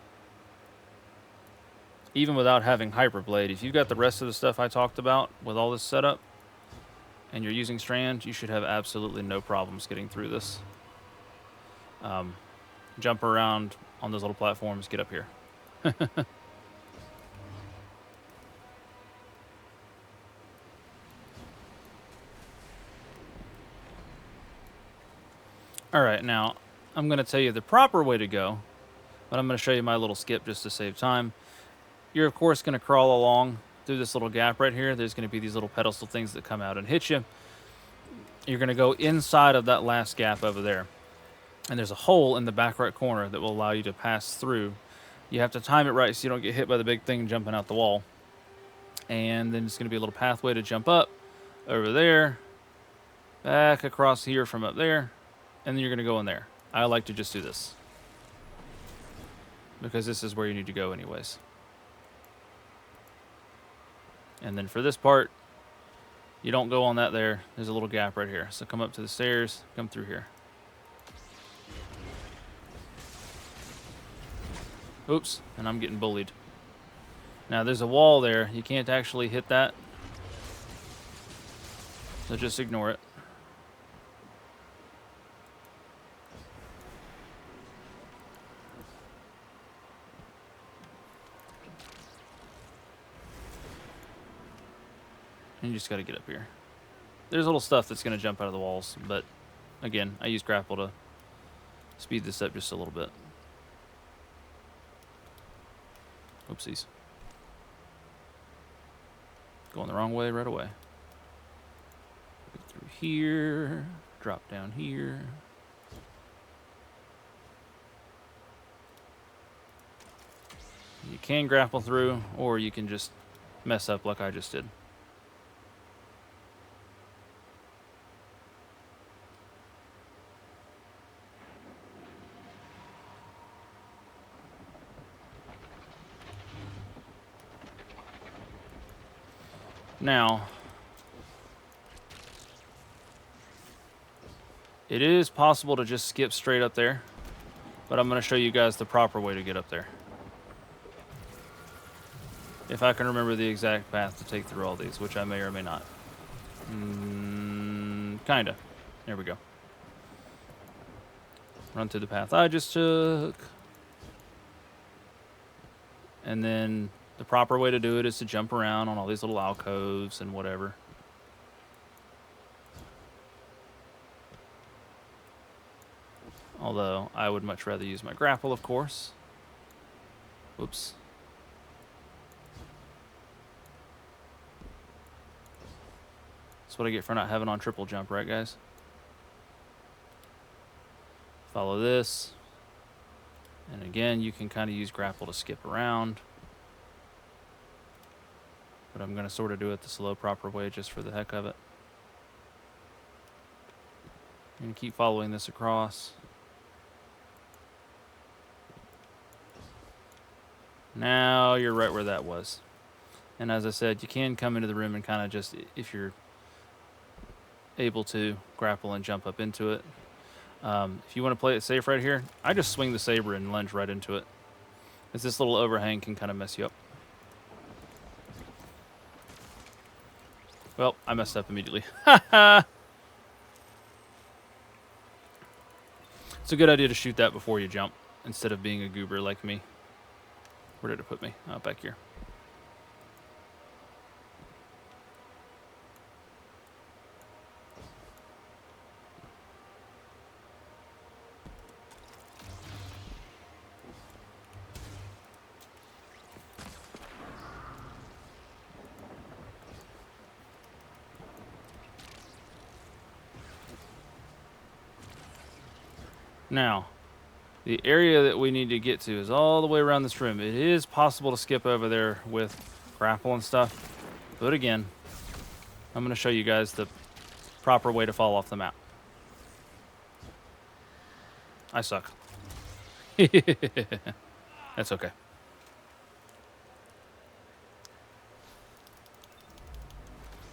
Even without having Hyperblade, if you've got the rest of the stuff I talked about with all this setup, and you're using Strand, you should have absolutely no problems getting through this. Jump around on those little platforms, get up here. Alright, now, I'm going to tell you the proper way to go, but I'm going to show you my little skip just to save time. You're, of course, going to crawl along through this little gap right here. There's going to be these little pedestal things that come out and hit you. You're going to go inside of that last gap over there. And there's a hole in the back right corner that will allow you to pass through. You have to time it right so you don't get hit by the big thing jumping out the wall. And then it's going to be a little pathway to jump up over there, back across here from up there, and then you're going to go in there. I like to just do this because this is where you need to go anyways. And then for this part, you don't go on that there. There's a little gap right here. So come up to the stairs, come through here. Oops, and I'm getting bullied. Now there's a wall there. You can't actually hit that. So just ignore it. And you just got to get up here. There's little stuff that's going to jump out of the walls, but again, I use grapple to speed this up just a little bit. Oopsies. Going the wrong way right away. Go through here, drop down here. You can grapple through, or you can just mess up like I just did. Now, it is possible to just skip straight up there, but I'm going to show you guys the proper way to get up there. If I can remember the exact path to take through all these, which I may or may not. Kinda. There we go. Run through the path I just took. And then the proper way to do it is to jump around on all these little alcoves and whatever. Although, I would much rather use my grapple, of course. Whoops. That's what I get for not having on triple jump, right, guys? Follow this. And again, you can kind of use grapple to skip around. But I'm going to sort of do it the slow, proper way just for the heck of it. And keep following this across. Now you're right where that was. And as I said, you can come into the room and kind of just, if you're able to, grapple and jump up into it. If you want to play it safe right here, I just swing the saber and lunge right into it. As this little overhang can kind of mess you up. Well, I messed up immediately. It's a good idea to shoot that before you jump, instead of being a goober like me. Where did it put me? Oh, back here. Now, the area that we need to get to is all the way around this room. It is possible to skip over there with grapple and stuff. But again, I'm going to show you guys the proper way to fall off the map. I suck. That's okay.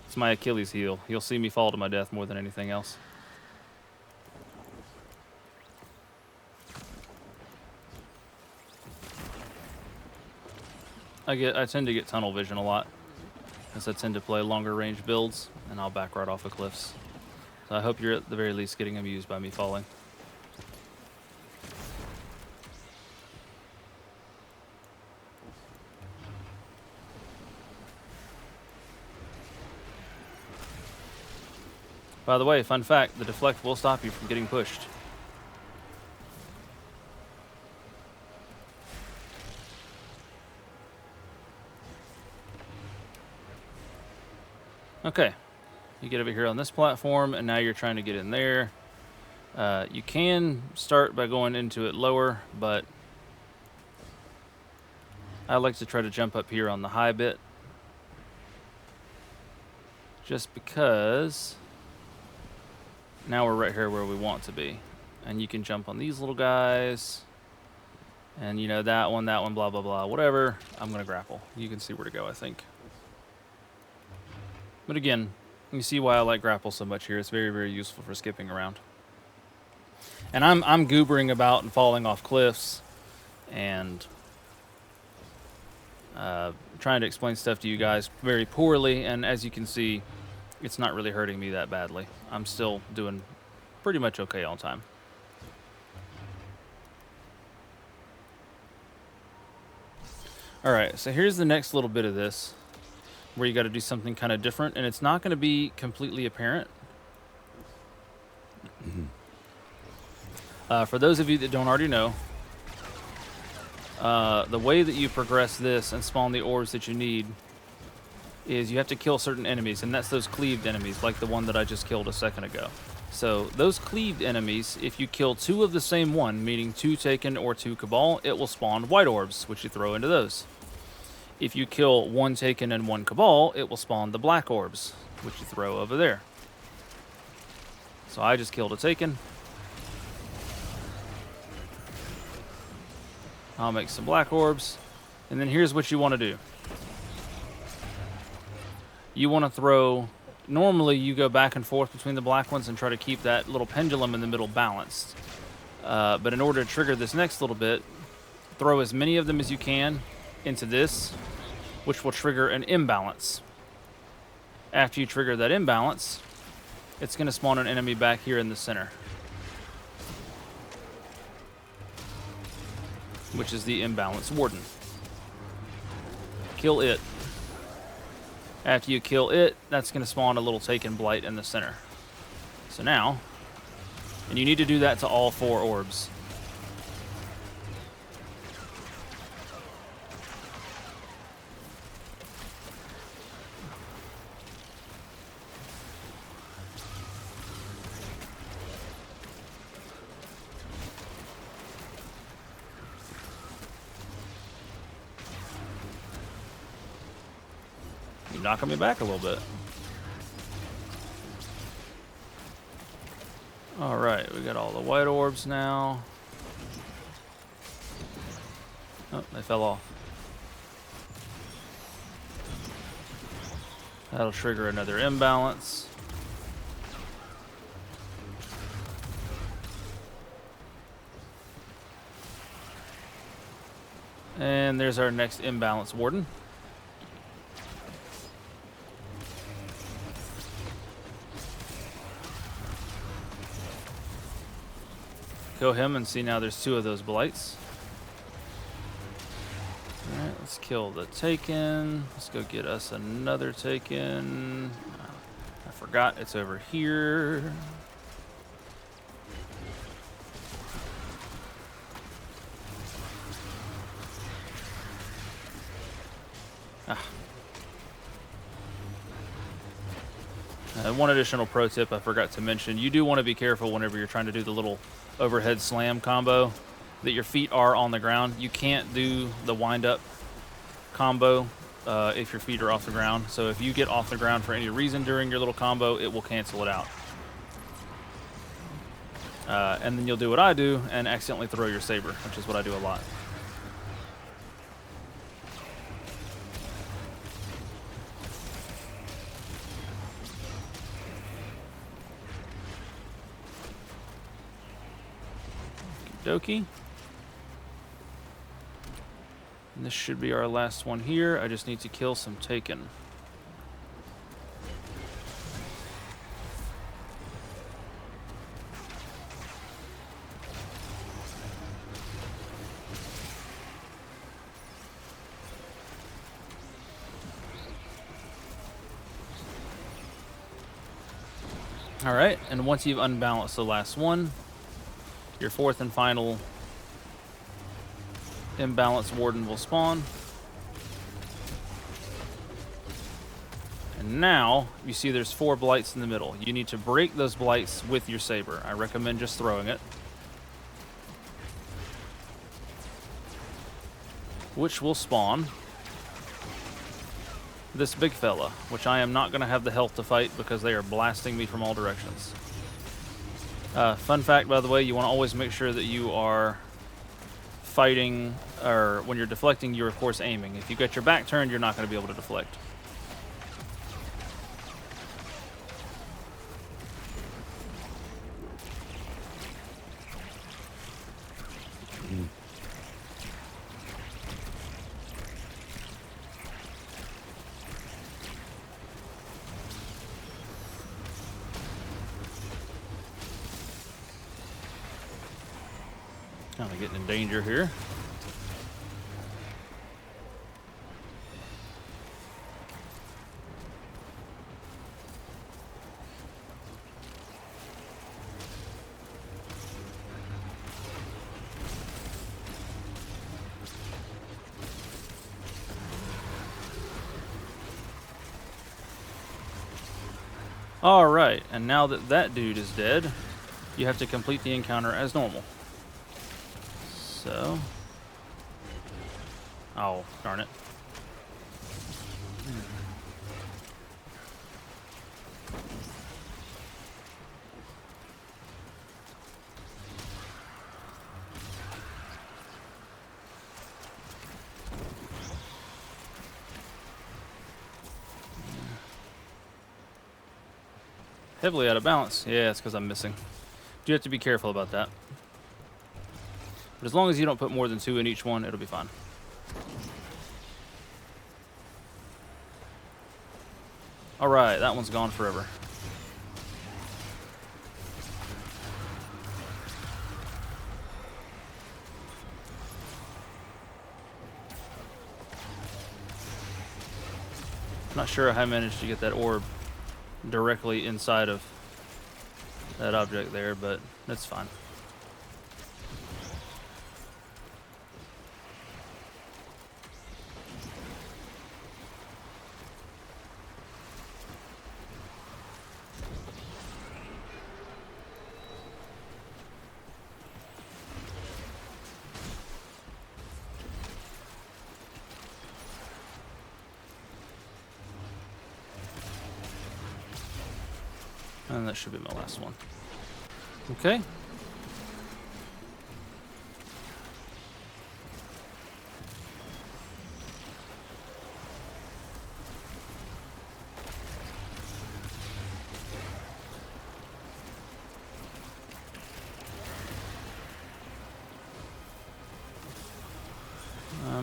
It's my Achilles heel. You'll see me fall to my death more than anything else. I tend to get tunnel vision a lot, as I tend to play longer range builds, and I'll back right off of cliffs. So I hope you're at the very least getting amused by me falling. By the way, fun fact, the deflect will stop you from getting pushed. Okay, you get over here on this platform, and now you're trying to get in there. You can start by going into it lower, but I like to try to jump up here on the high bit. Just because now we're right here where we want to be. And you can jump on these little guys. And you know, that one, blah, blah, blah, whatever. I'm going to grapple. You can see where to go, I think. But again, you see why I like grapple so much here. It's very, very useful for skipping around. And I'm goobering about and falling off cliffs and trying to explain stuff to you guys very poorly. And as you can see, it's not really hurting me that badly. I'm still doing pretty much okay all the time. All right, so here's the next little bit of this where you got to do something kind of different, and it's not going to be completely apparent. For those of you that don't already know, the way that you progress this and spawn the orbs that you need is you have to kill certain enemies, and that's those cleaved enemies, like the one that I just killed a second ago. So those cleaved enemies, if you kill 2 of the same one, meaning 2 Taken or 2 Cabal, it will spawn white orbs, which you throw into those. If you kill 1 Taken and 1 Cabal, it will spawn the black orbs, which you throw over there. So I just killed a Taken. I'll make some black orbs. And then here's what you want to do. You want to throw... Normally, you go back and forth between the black ones and try to keep that little pendulum in the middle balanced. But in order to trigger this next little bit, throw as many of them as you can into this, which will trigger an imbalance. After you trigger that imbalance, it's going to spawn an enemy back here in the center, which is the imbalance warden. Kill it. After you kill it, that's going to spawn a little Taken blight in the center. So now, and you need to do that to all 4 orbs. Knocking me back a little bit. All right, we got all the white orbs now. Oh, they fell off. That'll trigger another imbalance. And there's our next imbalance warden. Kill him and see now there's 2 of those blights. Alright, let's kill the Taken. Let's go get us another Taken. I forgot it's over here. One additional pro tip I forgot to mention. You do want to be careful whenever you're trying to do the little overhead slam combo that your feet are on the ground. You can't do the wind up combo if your feet are off the ground. So if you get off the ground for any reason during your little combo, it will cancel it out. And then you'll do what I do and accidentally throw your saber, which is what I do a lot. Okie dokie. And this should be our last one here. I just need to kill some Taken. All right, and once you've unbalanced the last one, your fourth and final imbalanced warden will spawn. And now, you see there's 4 blights in the middle. You need to break those blights with your saber. I recommend just throwing it. Which will spawn this big fella, which I am not going to have the health to fight because they are blasting me from all directions. Fun fact, by the way, you want to always make sure that you are fighting, or when you're deflecting, you're of course aiming. If you get your back turned, you're not going to be able to deflect. Kind of getting in danger here. All right, and now that that dude is dead, you have to complete the encounter as normal. So, oh, darn it. Heavily out of balance. Yeah, it's because I'm missing. You have to be careful about that. But as long as you don't put more than 2 in each one, it'll be fine. Alright, that one's gone forever. Not sure how I managed to get that orb directly inside of that object there, but that's fine. And that should be my last one. Okay.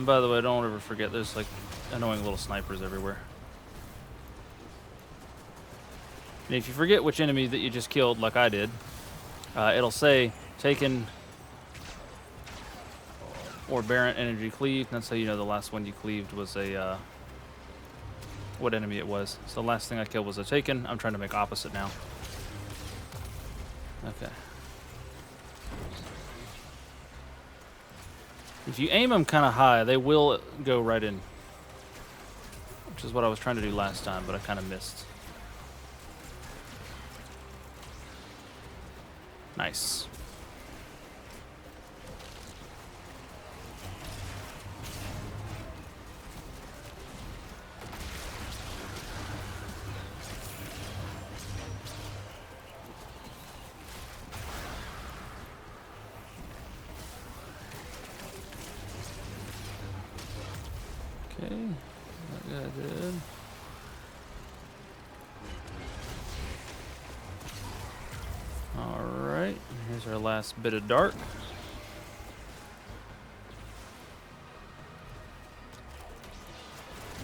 By the way, don't ever forget there's like annoying little snipers everywhere. And if you forget which enemy that you just killed, like I did, it'll say taken or Baron energy cleaved. That's how you know the last one you cleaved was a what enemy it was. So the last thing I killed was a taken. I'm trying to make opposite now. Okay. If you aim them kind of high, they will go right in, which is what I was trying to do last time, but I kind of missed. Nice. That guy did. Alright, here's our last bit of dark.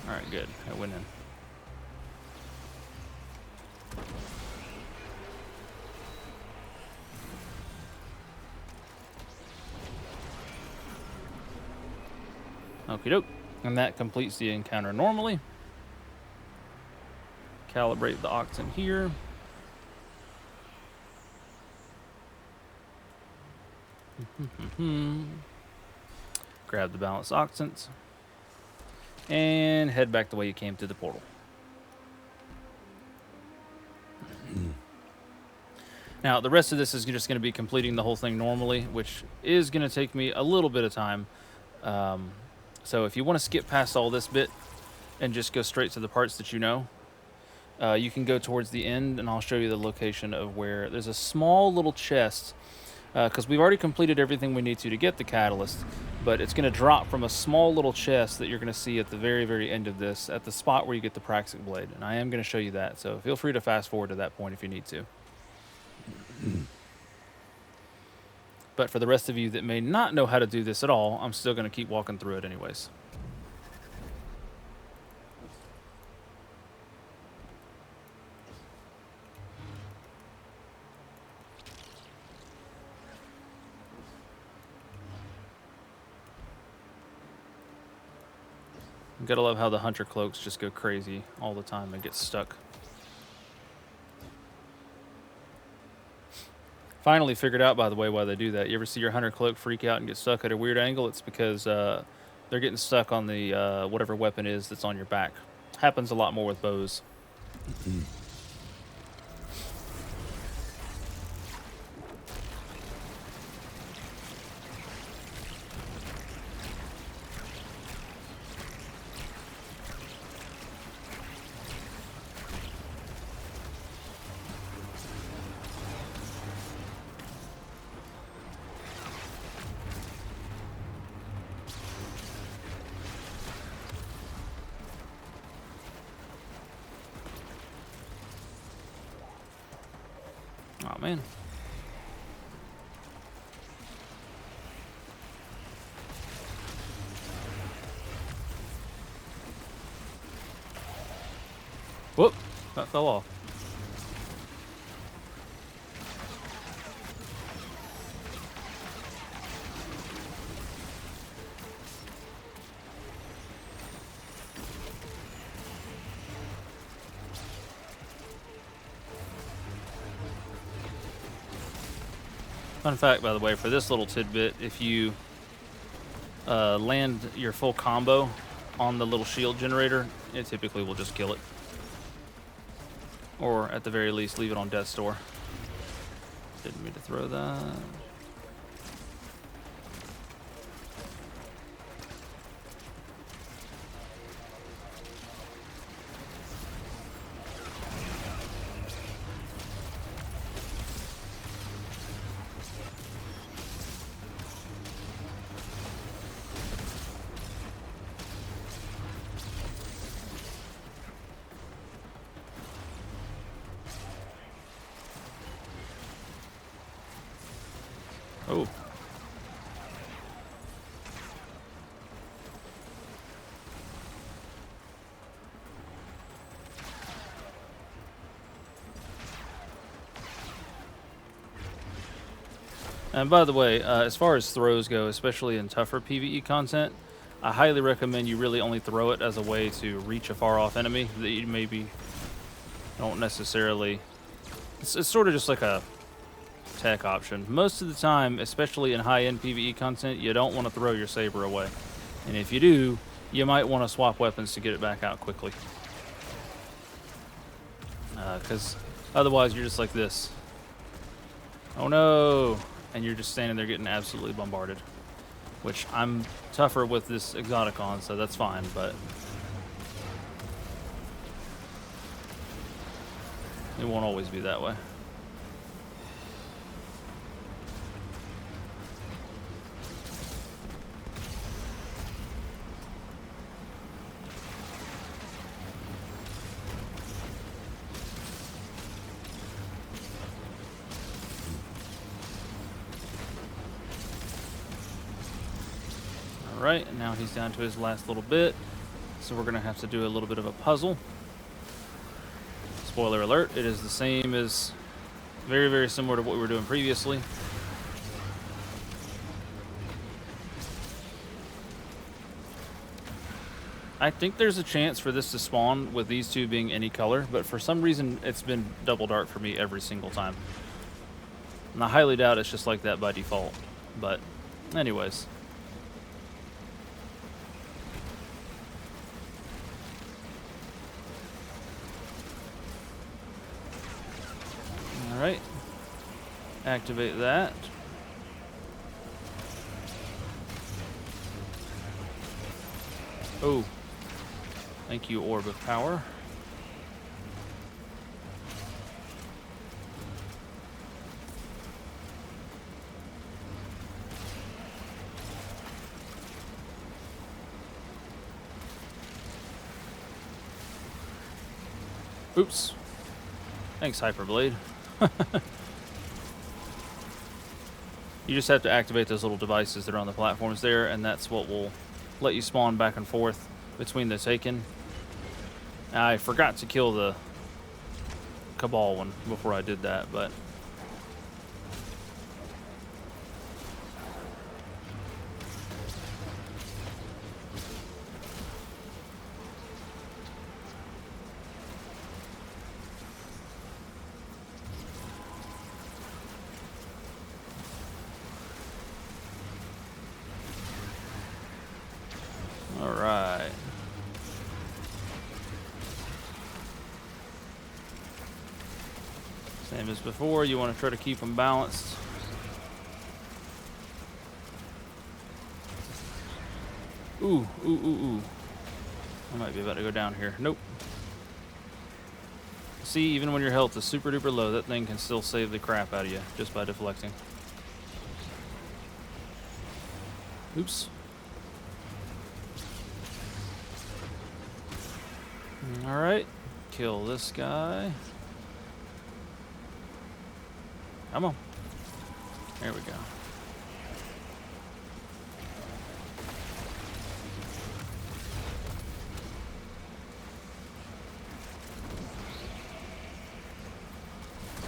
Alright, good. I went in. Okie doke. And that completes the encounter normally. Calibrate the octant here. Grab the balanced octants. And head back the way you came through the portal. Now, the rest of this is just going to be completing the whole thing normally, which is going to take me a little bit of time. So if you want to skip past all this bit and just go straight to the parts that you know, you can go towards the end, and I'll show you the location of where there's a small little chest, because we've already completed everything we need to get the catalyst, but it's going to drop from a small little chest that you're going to see at the very, very end of this, at the spot where you get the Praxic blade, and I am going to show you that, so feel free to fast forward to that point if you need to. But for the rest of you that may not know how to do this at all, I'm still going to keep walking through it anyways. You gotta love how the hunter cloaks just go crazy all the time and get stuck. Finally figured out, by the way, why they do that. You ever see your hunter cloak freak out and get stuck at a weird angle? It's because they're getting stuck on the whatever weapon is that's on your back. Happens a lot more with bows. Oh, man. Whoop, that fell off. Fun fact, by the way, for this little tidbit, if you land your full combo on the little shield generator, it typically will just kill it. Or, at the very least, leave it on death's door. Didn't mean to throw that. Oh. And by the way, as far as throws go, especially in tougher PvE content, I highly recommend you really only throw it as a way to reach a far-off enemy that you maybe don't necessarily... It's sort of just like a tech option. Most of the time, especially in high-end PvE content, you don't want to throw your saber away. And if you do, you might want to swap weapons to get it back out quickly. Because otherwise you're just like this. Oh no! And you're just standing there getting absolutely bombarded. Which I'm tougher with this exotic on, so that's fine, but it won't always be that way. right, and now he's down to his last little bit. So we're going to have to do a little bit of a puzzle. Spoiler alert, it is the same as, very, very similar to what we were doing previously. I think there's a chance for this to spawn with these two being any color, but for some reason it's been double dark for me every single time. And I highly doubt it's just like that by default. But anyways. Alright. Activate that. Oh. Thank you, Orb of Power. Oops. Thanks, Hyperblade. You just have to activate those little devices that are on the platforms there, and that's what will let you spawn back and forth between the taken. I forgot to kill the Cabal one before I did that, but... Alright. Same as before, you want to try to keep them balanced. Ooh, ooh, ooh, ooh. I might be about to go down here. Nope. See, even when your health is super duper low, that thing can still save the crap out of you just by deflecting. Oops. Alright. Kill this guy. Come on. There we go.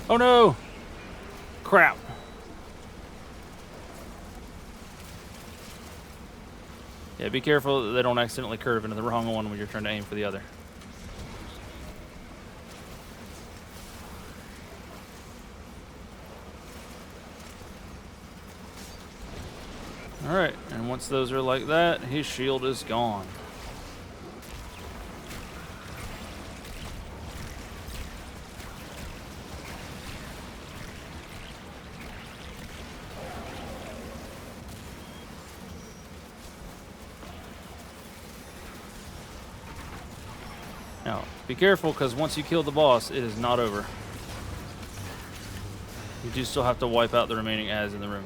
Oh no! Crap. Yeah, be careful that they don't accidentally curve into the wrong one when you're trying to aim for the other. Alright, and once those are like that, his shield is gone. Now, be careful, because once you kill the boss, it is not over. You do still have to wipe out the remaining ads in the room.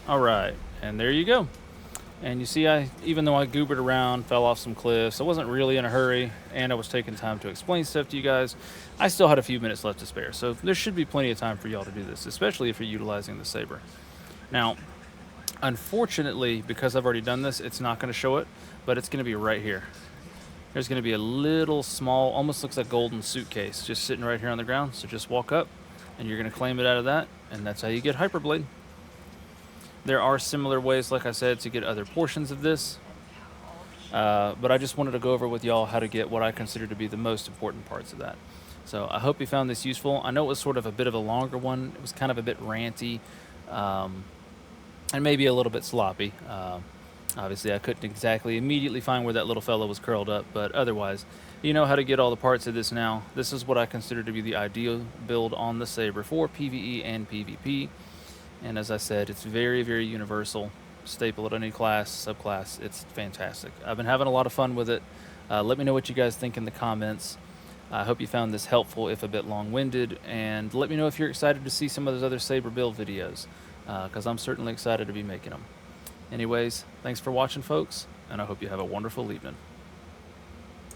All right, and there you go. And you see, even though I goobered around, fell off some cliffs, I wasn't really in a hurry, and I was taking time to explain stuff to you guys, I still had a few minutes left to spare. So there should be plenty of time for y'all to do this, especially if you're utilizing the saber. Now, unfortunately, because I've already done this, it's not going to show it, but it's going to be right here. There's going to be a little small, almost looks like golden suitcase, just sitting right here on the ground. So just walk up, and you're going to claim it out of that, and that's how you get Hyperblade. There are similar ways, like I said, to get other portions of this, but I just wanted to go over with y'all how to get what I consider to be the most important parts of that. So I hope you found this useful. I know it was sort of a bit of a longer one. It was kind of a bit ranty, and maybe a little bit sloppy. Obviously, I couldn't exactly immediately find where that little fellow was curled up, but otherwise, you know how to get all the parts of this now. This is what I consider to be the ideal build on the Saber for PvE and PvP. And as I said, it's very, very universal. Staple at any class, subclass. It's fantastic. I've been having a lot of fun with it. Let me know what you guys think in the comments. I hope you found this helpful, if a bit long-winded, and let me know if you're excited to see some of those other Saber build videos, because I'm certainly excited to be making them. Anyways, thanks for watching, folks, and I hope you have a wonderful evening.